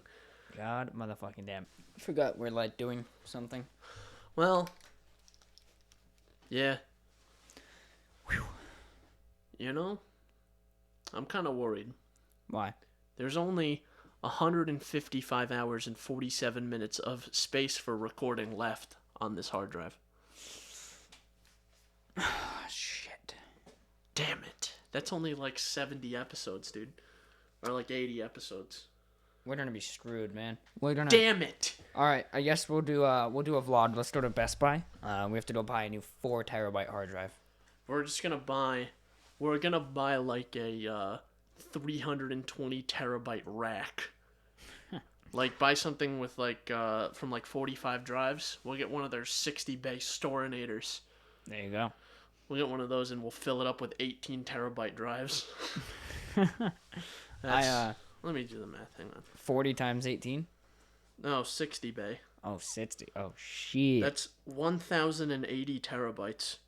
B: God motherfucking damn. I forgot we're, like, doing something.
A: Well, yeah.
B: Whew.
A: You know, I'm kind of worried.
B: Why?
A: There's only 155 hours and 47 minutes of space for recording left on this hard drive.
B: Shit.
A: Damn it. That's only like 70 episodes, dude. Or like 80 episodes.
B: We're gonna be screwed, man.
A: Damn it!
B: Alright, I guess we'll do a vlog. Let's go to Best Buy. We have to go buy a new 4 terabyte hard drive.
A: We're gonna buy like a 320 terabyte rack. Like, buy something with, like, from, like, 45 drives. We'll get one of their 60 bay storinators.
B: There you go.
A: We'll get one of those and we'll fill it up with 18 terabyte drives. Let me do the math. Hang on.
B: 40 times 18?
A: No, 60 bay.
B: Oh, 60. Oh, shit.
A: That's 1,080 terabytes.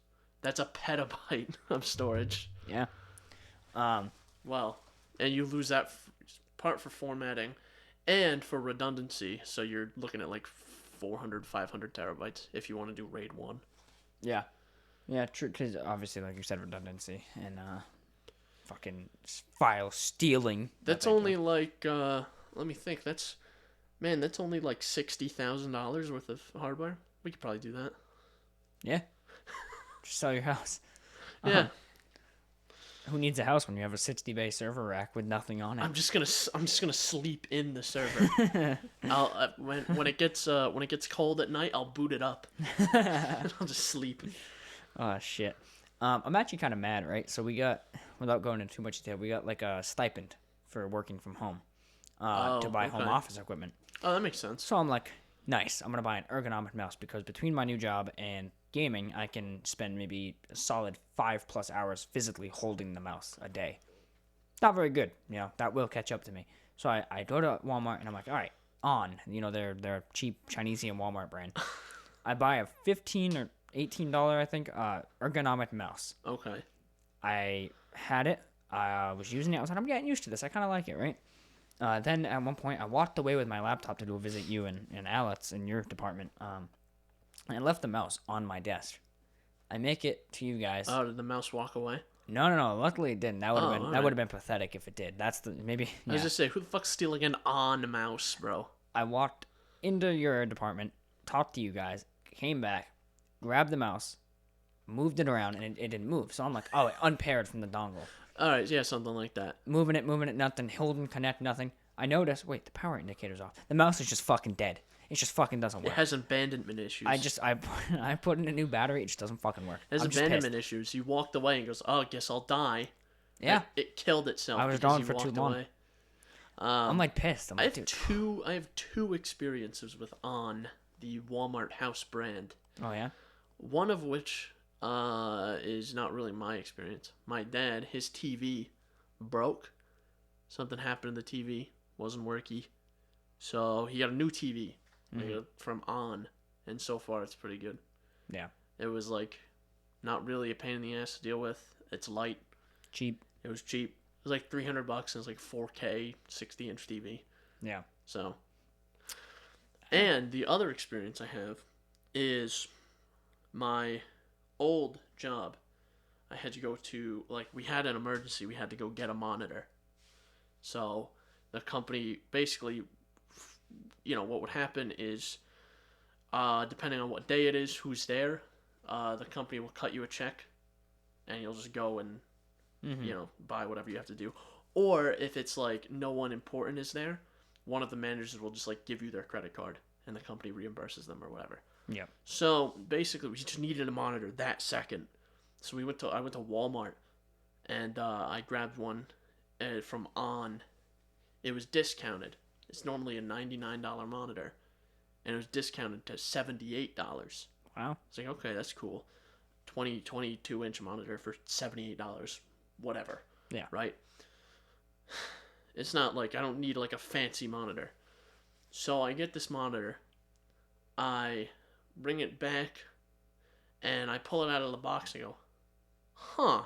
A: That's a petabyte of storage.
B: Yeah.
A: Well, and you lose that part for formatting and for redundancy. So you're looking at like 400, 500 terabytes if you want to do RAID 1.
B: Yeah. Yeah, true. Because obviously, like you said, redundancy and fucking file stealing.
A: That's only like, let me think. That's only like $60,000 worth of hardware. We could probably do that.
B: Yeah. Just sell your house.
A: Yeah.
B: Who needs a house when you have a 60-bay server rack with nothing on it?
A: I'm just gonna sleep in the server. When it gets cold at night, I'll boot it up. I'll just sleep.
B: Oh shit. I'm actually kind of mad, right? So we got, without going into too much detail, we got like a stipend for working from home, to buy home office equipment.
A: Oh, that makes sense.
B: So I'm like, nice. I'm gonna buy an ergonomic mouse because between my new job and gaming, I can spend maybe a solid 5+ hours physically holding the mouse a day. Not very good, that will catch up to me. So I go to Walmart and I'm like, all right, they're cheap Chinese and Walmart brand. I buy a $15 or $18, I think, ergonomic mouse.
A: Okay.
B: I had it. I was using it. I was like, I'm getting used to this. I kind of like it, right? Then at one point, I walked away with my laptop to go visit you and Alex in your department. And I left the mouse on my desk. I make it to you guys.
A: Oh, did the mouse walk away?
B: No. Luckily, it didn't. That would have been pathetic if it did. That's maybe.
A: I was just say, who the fuck's stealing an on mouse, bro?
B: I walked into your department, talked to you guys, came back, grabbed the mouse, moved it around, and it didn't move. So I'm like, oh, it unpaired from the dongle.
A: All right, yeah, something like that.
B: Moving it, nothing. Holding, connect, nothing. I noticed, wait, the power indicator's off. The mouse is just fucking dead. It just fucking doesn't work.
A: It has abandonment issues.
B: I put in a new battery. It just doesn't fucking work.
A: It has abandonment issues. You walked away and goes, oh, I guess I'll die.
B: Yeah.
A: It killed itself.
B: I was gone for too long. Away. I'm like pissed.
A: I have two experiences with On, the Walmart house brand.
B: Oh yeah.
A: One of which is not really my experience. My dad, his TV broke. Something happened to the TV. Wasn't worky. So he got a new TV from On. And so far it's pretty good.
B: Yeah.
A: It was like not really a pain in the ass to deal with. It's light.
B: Cheap.
A: It was cheap. It was like $300 and it's like 4K 60-inch TV.
B: Yeah.
A: So. And the other experience I have is my old job. I had to go to, we had an emergency. We had to go get a monitor. So the company basically, what would happen is, depending on what day it is, who's there, the company will cut you a check and you'll just go and, buy whatever you have to do. Or if it's no one important is there, one of the managers will just give you their credit card and the company reimburses them or whatever.
B: Yeah.
A: So basically, we just needed a monitor that second. So I went to Walmart, and I grabbed one from On. It was discounted. It's normally a $99 monitor, and it was discounted to $78.
B: Wow.
A: It's like, okay, that's cool. 22-inch monitor for $78. Whatever.
B: Yeah.
A: Right? It's not I don't need a fancy monitor. So I get this monitor. I bring it back, and I pull it out of the box and go, huh,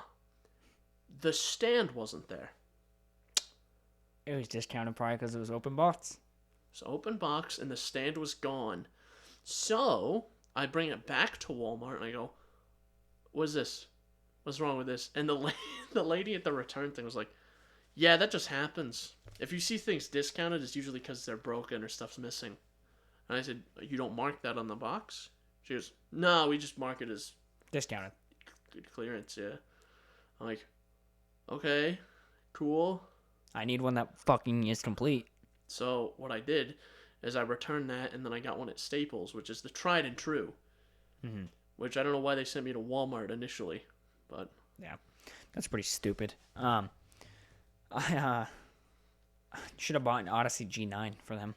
A: the stand wasn't there.
B: It was discounted probably because it was open box.
A: It's open box, and the stand was gone. So I bring it back to Walmart, and I go, what's this? What's wrong with this? And the lady at the return thing was like, yeah, that just happens. If you see things discounted, it's usually because they're broken or stuff's missing. And I said, you don't mark that on the box? She goes, no, we just mark it as
B: discounted.
A: Clearance, yeah. I'm like, okay, cool.
B: I need one that fucking is complete.
A: So what I did is I returned that, and then I got one at Staples, which is the tried and true.
B: Mm-hmm.
A: Which I don't know why they sent me to Walmart initially, but
B: yeah, that's pretty stupid. I should have bought an Odyssey G9 for them.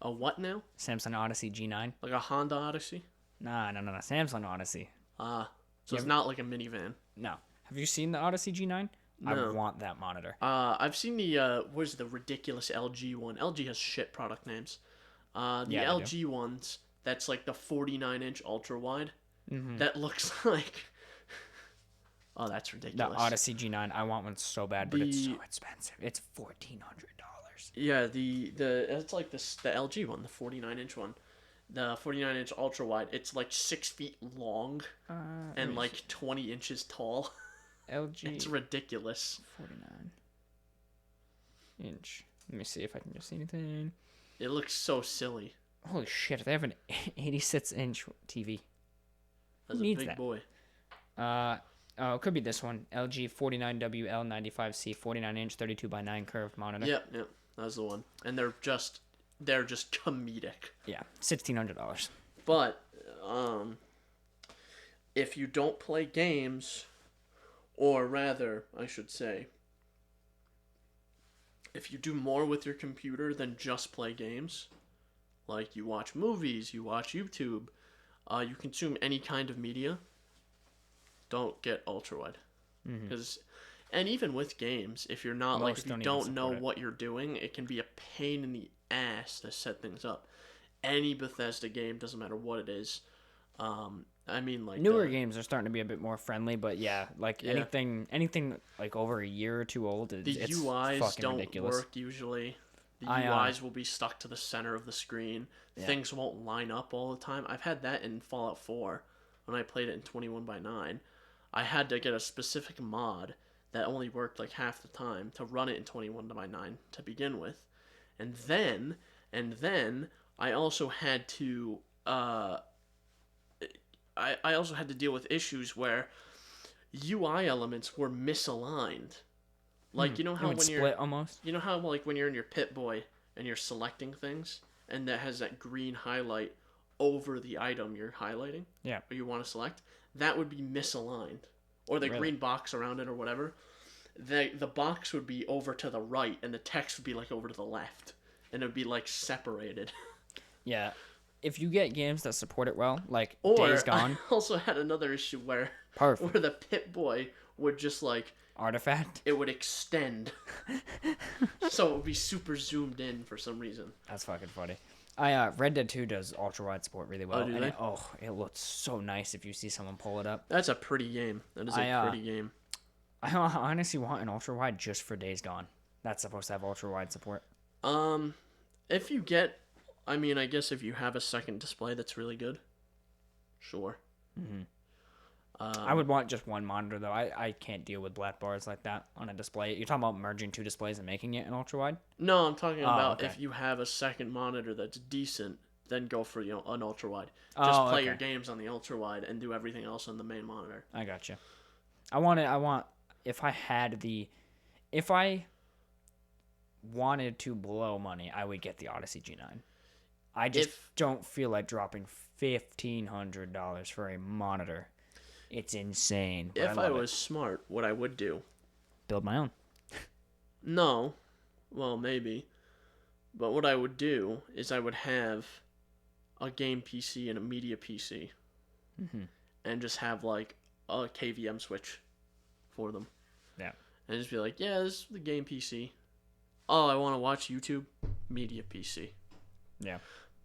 A: A what now?
B: Samsung Odyssey G9.
A: Like a Honda Odyssey?
B: Nah, no. Samsung Odyssey.
A: So it's not like a minivan.
B: No. Have you seen the Odyssey G9?
A: No.
B: I want that monitor.
A: I've seen the ridiculous LG one. LG has shit product names. The LG ones, that's like the 49-inch ultra-wide. Mm-hmm. That looks like... Oh, that's ridiculous.
B: The Odyssey G9, I want one so bad, but it's so expensive. It's $1,400.
A: Yeah, it's like the LG one, the 49-inch one. The 49-inch ultra-wide, it's like 6 feet long and like 20 inches tall.
B: LG.
A: It's ridiculous.
B: 49-inch. Let me see if I can just see anything.
A: It looks so silly.
B: Holy shit, they have an 86-inch TV.
A: That's a big boy.
B: Oh, it could be this one. LG 49WL95C 49-inch 32x9 curved monitor.
A: Yep, that's the one. And they're just comedic.
B: Yeah, $1,600.
A: But if you don't play games, or rather, I should say, if you do more with your computer than just play games, like you watch movies, you watch YouTube, you consume any kind of media, don't get ultrawide. Because, and even with games, if you're not if you don't know what you're doing, it can be a pain in the ass to set things up. Any Bethesda game, doesn't matter what it is.
B: Newer games are starting to be a bit more friendly, but anything like over a year or two old, it's
A: UIs don't
B: ridiculous.
A: work usually. The UIs will be stuck to the center of the screen. Yeah. Things won't line up all the time. I've had that in Fallout 4 when I played it in 21x9. I had to get a specific mod that only worked like half the time to run it in 21x9 to begin with. And then I also had to I also had to deal with issues where UI elements were misaligned. Like you know how when
B: split almost?
A: You know how like when you're in your Pip-Boy and you're selecting things and that has that green highlight over the item you're highlighting?
B: Yeah.
A: Or you want to select? That would be misaligned. Or the green box around it or whatever. The box would be over to the right and the text would be like over to the left. And it would be like separated.
B: Yeah. If you get games that support it well, like
A: or
B: Days Gone.
A: I also had another issue where the Pip-Boy would just like
B: artifact.
A: It would extend. So it would be super zoomed in for some reason.
B: That's fucking funny. Red Dead 2 does ultra-wide support really well.
A: Oh, do they?
B: It looks so nice if you see someone pull it up.
A: That's a pretty game. That is a pretty game.
B: I honestly want an ultra-wide just for Days Gone. That's supposed to have ultra-wide support.
A: If you get... I mean, I guess if you have a second display that's really good. Sure.
B: Mm-hmm. I would want just one monitor, though. I can't deal with black bars like that on a display. You're talking about merging two displays and making it an ultra-wide?
A: No, I'm talking about if you have a second monitor that's decent, then go for an ultra-wide. Just play your games on the ultra-wide and do everything else on the main monitor.
B: I gotcha. If I wanted to blow money, I would get the Odyssey G9. I just don't feel like dropping $1,500 for a monitor. It's insane.
A: If I was smart, what I would do...
B: Build my own.
A: No. Well, maybe. But what I would do is I would have a game PC and a media PC.
B: Mm-hmm.
A: And just have, like, a KVM switch for them.
B: Yeah.
A: And just be like, yeah, this is the game PC. Oh, I want to watch YouTube? Media PC.
B: Yeah.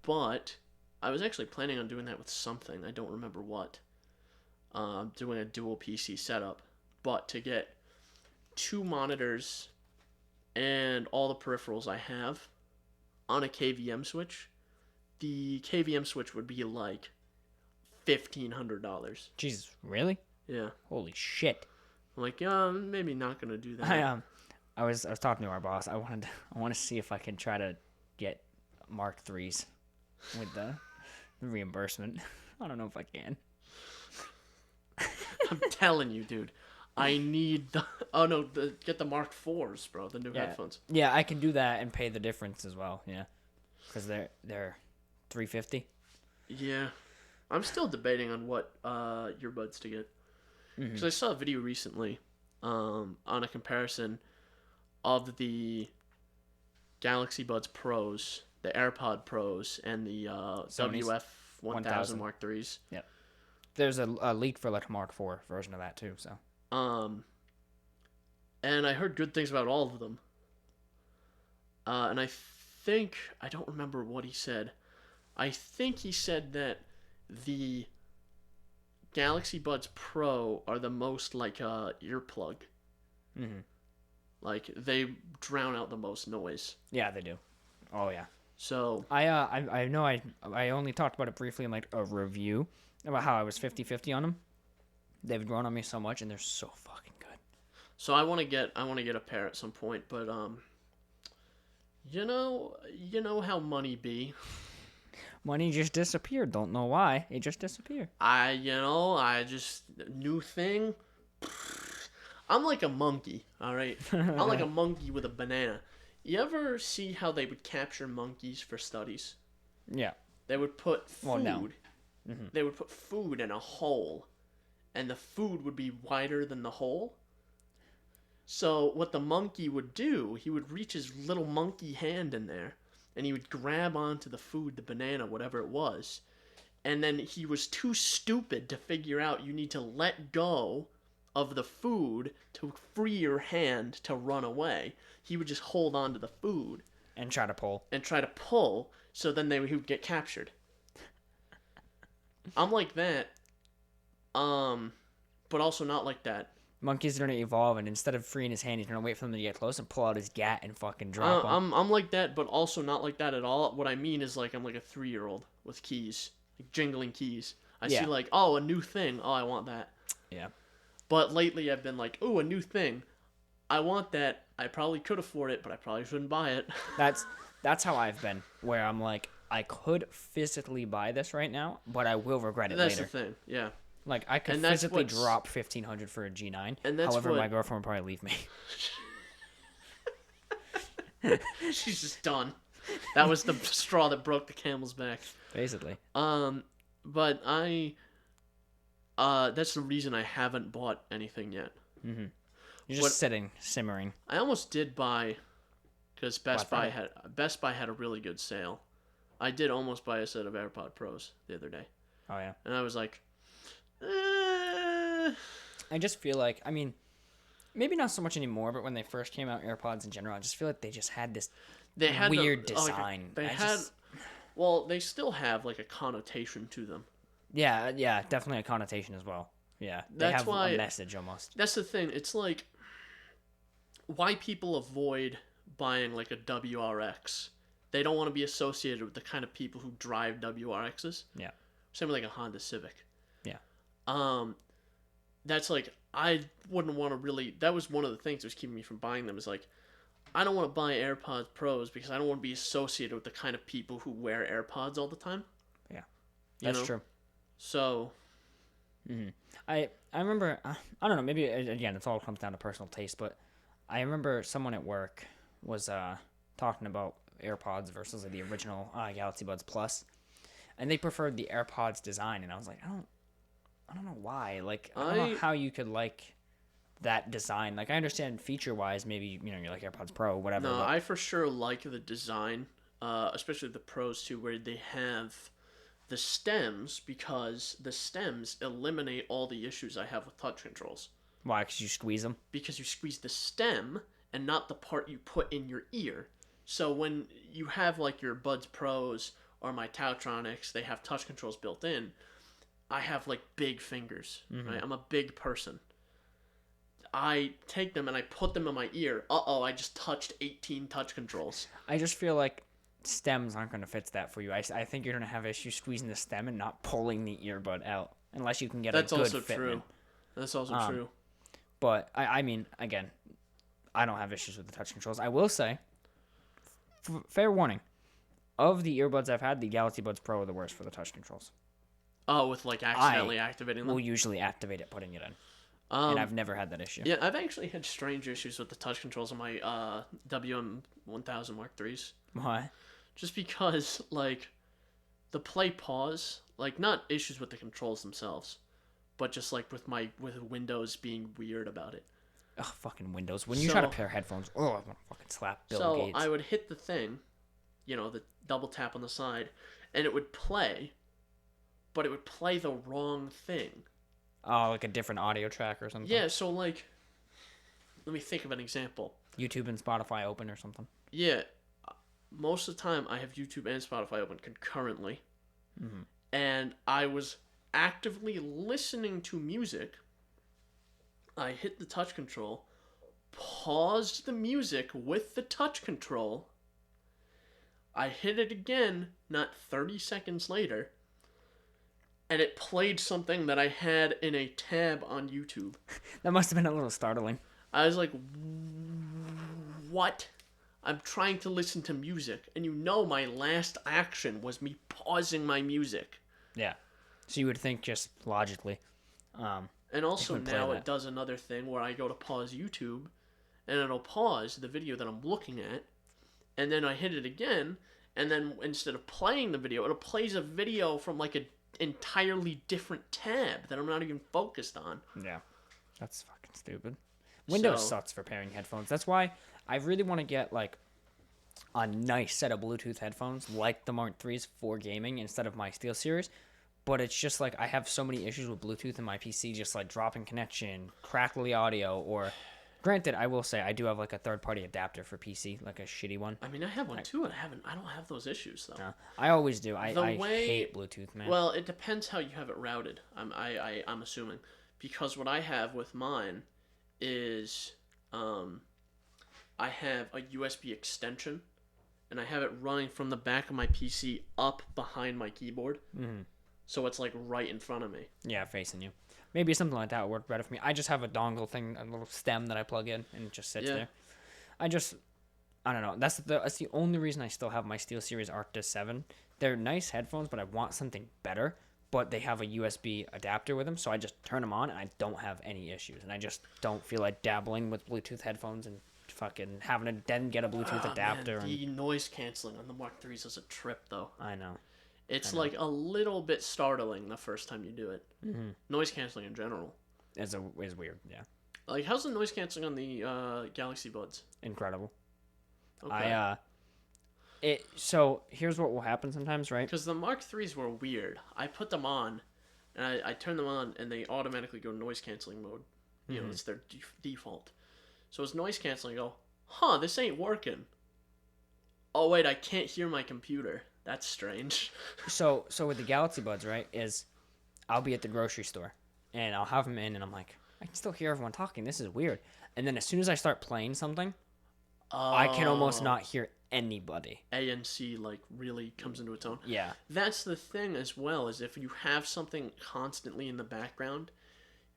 A: But I was actually planning on doing that with something. I don't remember what. Doing a dual PC setup, but to get 2 monitors and all the peripherals I have on a KVM switch, the KVM switch would be like $1,500.
B: Jesus, really?
A: Yeah.
B: Holy shit.
A: I'm like, I'm maybe not gonna do that.
B: I was talking to our boss. I want to see if I can try to get Mark IIIs with the reimbursement. I don't know if I can.
A: I'm telling you, dude. I need get the Mark IVs, bro. The new headphones.
B: Yeah, I can do that and pay the difference as well. Yeah, because they're $350.
A: Yeah, I'm still debating on what earbuds to get. Because I saw a video recently, on a comparison of the Galaxy Buds Pros, the AirPod Pros, and the WF-1000 Mark IIIs.
B: Yeah. There's a leak for like a Mark IV version of that too, so.
A: And I heard good things about all of them. And I don't remember what he said. I think he said that the Galaxy Buds Pro are the most like earplug.
B: Mm-hmm.
A: Like they drown out the most noise.
B: Yeah, they do. Oh yeah.
A: So
B: I know I only talked about it briefly in like a review about how I was 50-50 on them. They've grown on me so much and they're so fucking good.
A: So I want to get a pair at some point, but you know how money be.
B: Money just disappeared. Don't know why. It just disappeared.
A: I just new thing. I'm like a monkey, all right? I'm like a monkey with a banana. You ever see how they would capture monkeys for studies?
B: Yeah.
A: They would put food.
B: Well, no.
A: They would put food in a hole, and the food would be wider than the hole. So what the monkey would do, he would reach his little monkey hand in there, and he would grab onto the food, the banana, whatever it was. And then he was too stupid to figure out you need to let go of the food to free your hand to run away. He would just hold on to the food
B: And try to pull.
A: so then he would get captured. I'm like that, but also not like that.
B: Monkeys are gonna evolve, and instead of freeing his hand, he's gonna wait for them to get close and pull out his gat and fucking drop him.
A: I'm like that, but also not like that at all. What I mean is like I'm like a 3-year-old with keys, like jingling keys. I see like, oh, a new thing. Oh, I want that.
B: Yeah.
A: But lately I've been like, oh, a new thing. I want that. I probably could afford it, but I probably shouldn't buy it.
B: That's how I've been, where I'm like, I could physically buy this right now, but I will regret it later.
A: That's the thing, yeah.
B: Like, I could physically drop $1,500 for a G9. However, my girlfriend would probably leave me.
A: She's just done. That was the straw that broke the camel's back.
B: Basically.
A: But that's the reason I haven't bought anything yet.
B: Mm-hmm. You're just sitting, simmering.
A: I almost did buy, because Best Buy had a really good sale. I did almost buy a set of AirPod Pros the other day.
B: Oh, yeah.
A: And I was like,
B: I just feel like, I mean, maybe not so much anymore, but when they first came out, AirPods in general, I just feel like they just had this weird design.
A: Well, they still have like a connotation to them.
B: Yeah, definitely a connotation as well. Yeah, they have a message almost.
A: That's the thing. It's like why people avoid buying like a WRX. They don't want to be associated with the kind of people who drive WRXs.
B: Yeah.
A: Same with like a Honda Civic.
B: Yeah.
A: That's like, I wouldn't want to really, that was one of the things that was keeping me from buying them, is like, I don't want to buy AirPods Pros because I don't want to be associated with the kind of people who wear AirPods all the time.
B: Yeah. That's true.
A: So.
B: Mm-hmm. I remember, I don't know, maybe, again, it all comes down to personal taste, but I remember someone at work was talking about AirPods versus the original Galaxy Buds Plus, and they preferred the AirPods design, and I was like, I don't know why. Like, I don't know how you could like that design. Like, I understand feature-wise, maybe, you know, you're like AirPods Pro, whatever.
A: No, I for sure like the design, especially the Pros too, where they have the stems, because the stems eliminate all the issues I have with touch controls.
B: Why? Because you squeeze them?
A: Because you squeeze the stem and not the part you put in your ear. So when you have like your Buds Pros or my Tautronics, they have touch controls built in. I have like big fingers, right? I'm a big person. I take them and I put them in my ear. I just touched 18 touch controls.
B: I just feel like stems aren't going to fit that for you. I think you're going to have issues squeezing the stem and not pulling the earbud out, unless you can get a good fitment.
A: That's also true.
B: But, I mean, again, I don't have issues with the touch controls. I will say, fair warning, of the earbuds I've had, the Galaxy Buds Pro are the worst for the touch controls.
A: Oh, with like accidentally activating them?
B: Will usually activate it, putting it in. And I've never had that issue.
A: Yeah, I've actually had strange issues with the touch controls on my WM1000 Mark IIIs.
B: Why?
A: Just because, like, the play pause, like, not issues with the controls themselves, but just, like, with Windows being weird about it.
B: Ugh, fucking Windows. When you try to pair headphones, I want to fucking slap Bill Gates.
A: So I would hit the thing, you know, the double tap on the side, and it would play, but it would play the wrong thing.
B: Oh, like a different audio track or something?
A: Yeah, so, like, let me think of an example.
B: YouTube and Spotify open or something?
A: Yeah. Most of the time, I have YouTube and Spotify open concurrently. Mm-hmm. And I was actively listening to music. I hit the touch control, paused the music with the touch control. I hit it again, not 30 seconds later, and it played something that I had in a tab on YouTube.
B: That must have been a little startling.
A: I was like, what? I'm trying to listen to music, and you know my last action was me pausing my music.
B: Yeah. So you would think just logically.
A: And also
B: couldn't play
A: now
B: that.
A: it does another thing where I go to pause YouTube, and it'll pause the video that I'm looking at, and then I hit it again, and then instead of playing the video, it plays a video from like an entirely different tab that I'm not even focused on.
B: Yeah, that's fucking stupid. Windows
A: So-
B: sucks for pairing headphones. That's why I really want to get like a nice set of Bluetooth headphones like the Mark III's for gaming instead of my SteelSeries. But it's just like I have so many issues with Bluetooth in my PC, just like dropping connection, crackly audio, or granted, I will say I do have like a third-party adapter for PC, like a shitty one.
A: I mean, I have one too, and I don't have those issues though.
B: No, I always do. I
A: way-
B: hate Bluetooth, man.
A: Well, it depends how you have it routed. I'm assuming, because what I have with mine is I have a USB extension, and I have it running from the back of my PC up behind my keyboard.
B: Mm-hmm.
A: So it's like right in front of me.
B: Yeah, facing you. Maybe something like that would work better for me. I just have a dongle thing, a little stem that I plug in, and it just sits there. I don't know. That's the only reason I still have my SteelSeries Arctis 7. They're nice headphones, but I want something better. But they have a USB adapter with them, so I just turn them on, and I don't have any issues. And I just don't feel like dabbling with Bluetooth headphones and fucking having to then get a Bluetooth adapter.
A: Man, the noise canceling on the Mark III's is a trip, though.
B: I know.
A: It's like a little bit startling the first time you do it.
B: Mm-hmm.
A: Noise canceling in general.
B: Is weird, yeah.
A: Like, how's the noise canceling on the Galaxy Buds?
B: Incredible.
A: Okay.
B: So here's what will happen sometimes, right?
A: Because the Mark III's were weird. I put them on, and I turn them on, and they automatically go noise canceling mode. You know, it's their default. So it's noise canceling. I go, huh, this ain't working. Oh wait, I can't hear my computer. That's strange.
B: So with the Galaxy Buds, right, is I'll be at the grocery store and I'll have them in and I'm like, I can still hear everyone talking. This is weird. And then as soon as I start playing something, I can almost not hear anybody.
A: ANC like really comes into its own.
B: Yeah.
A: That's the thing as well, is if you have something constantly in the background,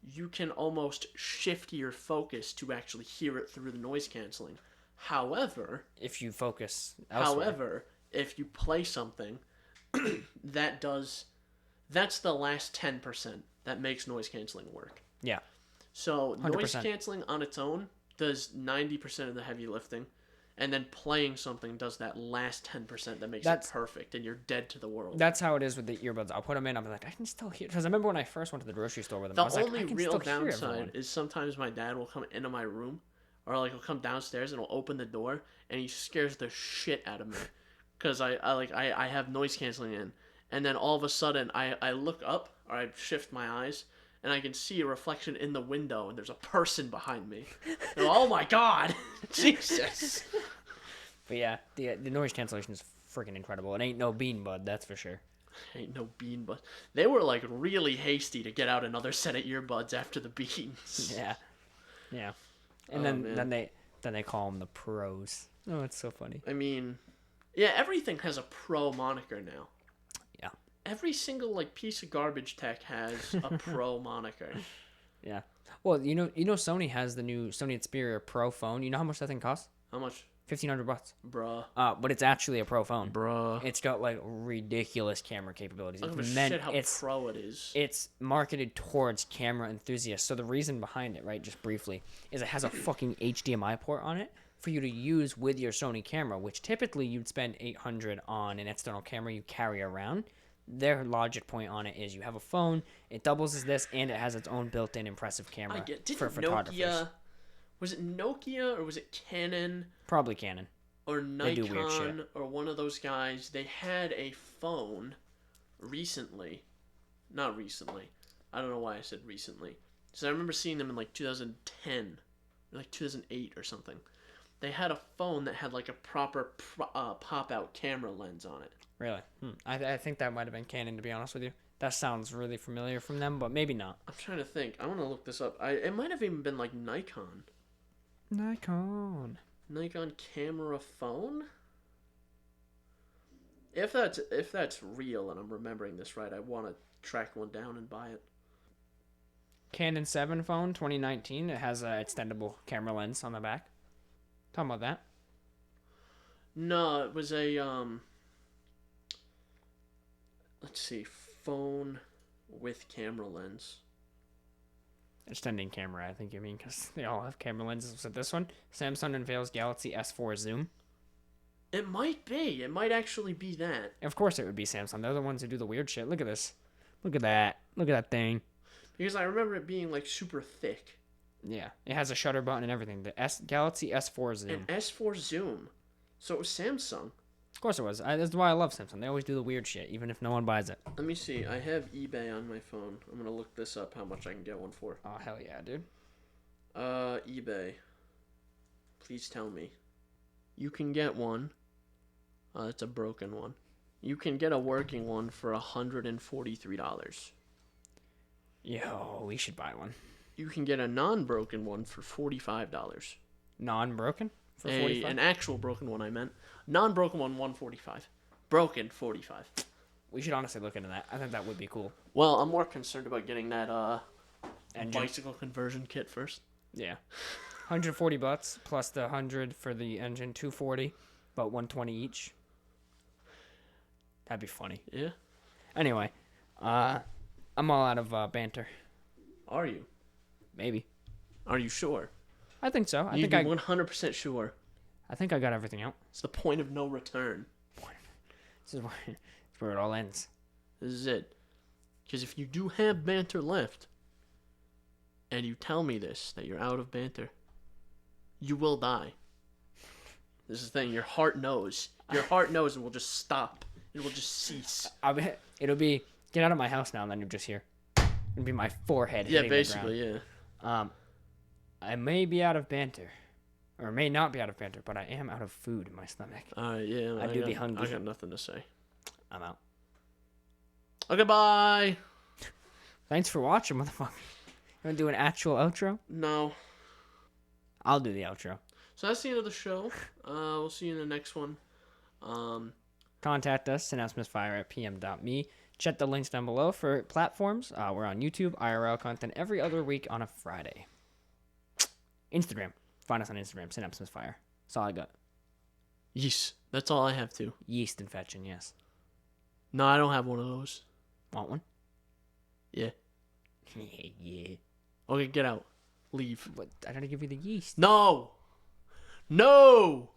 A: you can almost shift your focus to actually hear it through the noise canceling. However,
B: If you focus elsewhere.
A: if you play something that's the last 10% that makes noise canceling work.
B: Yeah.
A: So
B: 100%.
A: noise canceling on its own does 90% of the heavy lifting, and then playing something does that last 10% that makes it perfect, and you're dead to the world.
B: That's how it is with the earbuds. I'll put them in. I'm like, I can still hear. Because I remember when I first went to the grocery store with them.
A: The
B: I was
A: only
B: like, I can
A: real
B: still hear everyone.
A: downside is sometimes my dad will come into my room, or like he'll come downstairs and he'll open the door, and he scares the shit out of me, because I have noise canceling in, and then all of a sudden I look up, or I shift my eyes, and I can see a reflection in the window, and there's a person behind me. And, oh my god, Jesus!
B: But yeah, the noise cancellation is freaking incredible. It ain't no bean bud, that's for sure.
A: Ain't no bean, but they were like really hasty to get out another set of earbuds after the beans.
B: Yeah. Yeah. And then they call them the pros. Oh, it's so funny.
A: I mean, yeah, everything has a pro moniker now.
B: Yeah.
A: Every single like piece of garbage tech has a pro moniker.
B: Yeah. Well, you know, Sony has the new Sony Xperia Pro phone. You know how much that thing costs?
A: How much?
B: $1,500.
A: Bruh.
B: But it's actually a pro phone.
A: Bruh.
B: It's got like ridiculous camera capabilities.
A: I don't give a shit how pro it is.
B: It's marketed towards camera enthusiasts. So the reason behind it, right, just briefly, is it has a fucking HDMI port on it for you to use with your Sony camera, which typically you'd spend $800 on an external camera you carry around. Their logic point on it is you have a phone, it doubles as this, and it has its own built-in impressive camera for photographers.
A: Nokia, was it Nokia or was it Canon?
B: Probably Canon.
A: Or
B: They do weird shit.
A: Nikon or one of those guys. They had a phone recently. Not recently. I don't know why I said recently. Because I remember seeing them in like 2010, like 2008 or something. They had a phone that had like a proper pop-out camera lens on it.
B: Really? I think that might have been Canon, to be honest with you. That sounds really familiar from them, but maybe not.
A: I'm trying to think. I want to look this up. It might have even been like Nikon. Nikon camera phone? If that's real and I'm remembering this right, I want to track one down and buy it.
B: Canon 7 phone, 2019. It has an extendable camera lens on the back. Talking about that.
A: No, it was a let's see, phone with camera lens.
B: Extending camera, I think you mean, because they all have camera lenses. So this one, Samsung unveils Galaxy S4 Zoom.
A: It might be. It might actually be that.
B: Of course it would be Samsung. They're the ones who do the weird shit. Look at this. Look at that. Look at that thing.
A: Because I remember it being like super thick.
B: Yeah, it has a shutter button and everything. The Galaxy S4 Zoom.
A: An S4 Zoom. So it was Samsung.
B: Of course it was. That's why I love Samsung. They always do the weird shit, even if no one buys it.
A: Let me see. I have eBay on my phone. I'm going to look this up, how much I can get one for.
B: Oh, hell yeah, dude.
A: eBay. Please tell me. You can get one. It's a broken one. You can get a working one for $143.
B: Yo, we should buy one.
A: You can get a non-broken one for $45.
B: Non-broken? For $45?
A: An actual broken one, I meant. Non-broken one, $145. Broken, $45.
B: We should honestly look into that. I think that would be cool.
A: Well, I'm more concerned about getting that
B: Engine.
A: bicycle conversion kit first.
B: Yeah. $140 plus the 100 for the engine, $240, about $120 each. That'd be funny.
A: Yeah.
B: Anyway, I'm all out of banter.
A: Are you?
B: Maybe.
A: Are you sure?
B: I think so.
A: You'd be 100% sure.
B: I think I got everything out.
A: It's the point of no return.
B: This is where it all ends.
A: This is it. Because if you do have banter left, and you tell me this, that you're out of banter, you will die. This is the thing. Your heart knows. Your heart knows and will just stop. It will just cease.
B: It'll be, get out of my house now, and then you'll just hear. It'll be my forehead hitting
A: basically,
B: the ground. I may be out of banter. Or may not be out of banter, but I am out of food in my stomach.
A: Yeah.
B: I do be hungry.
A: I got nothing to say.
B: I'm out.
A: Okay, bye.
B: Thanks for watching, motherfucker. You want to do an actual outro?
A: No.
B: I'll do the outro.
A: So that's the end of the show. We'll see you in the next one.
B: Contact us, synapsemisfire@pm.me. Check the links down below for platforms. We're on YouTube, IRL content every other week on a Friday. Instagram. Find us on Instagram, Synapse Misfire. That's all I got.
A: Yes. That's all I have to.
B: Yeast infection, yes.
A: No, I don't have one of those.
B: Want one?
A: Yeah.
B: Yeah.
A: Okay, get out. Leave.
B: What? I gotta give you the yeast.
A: No! No!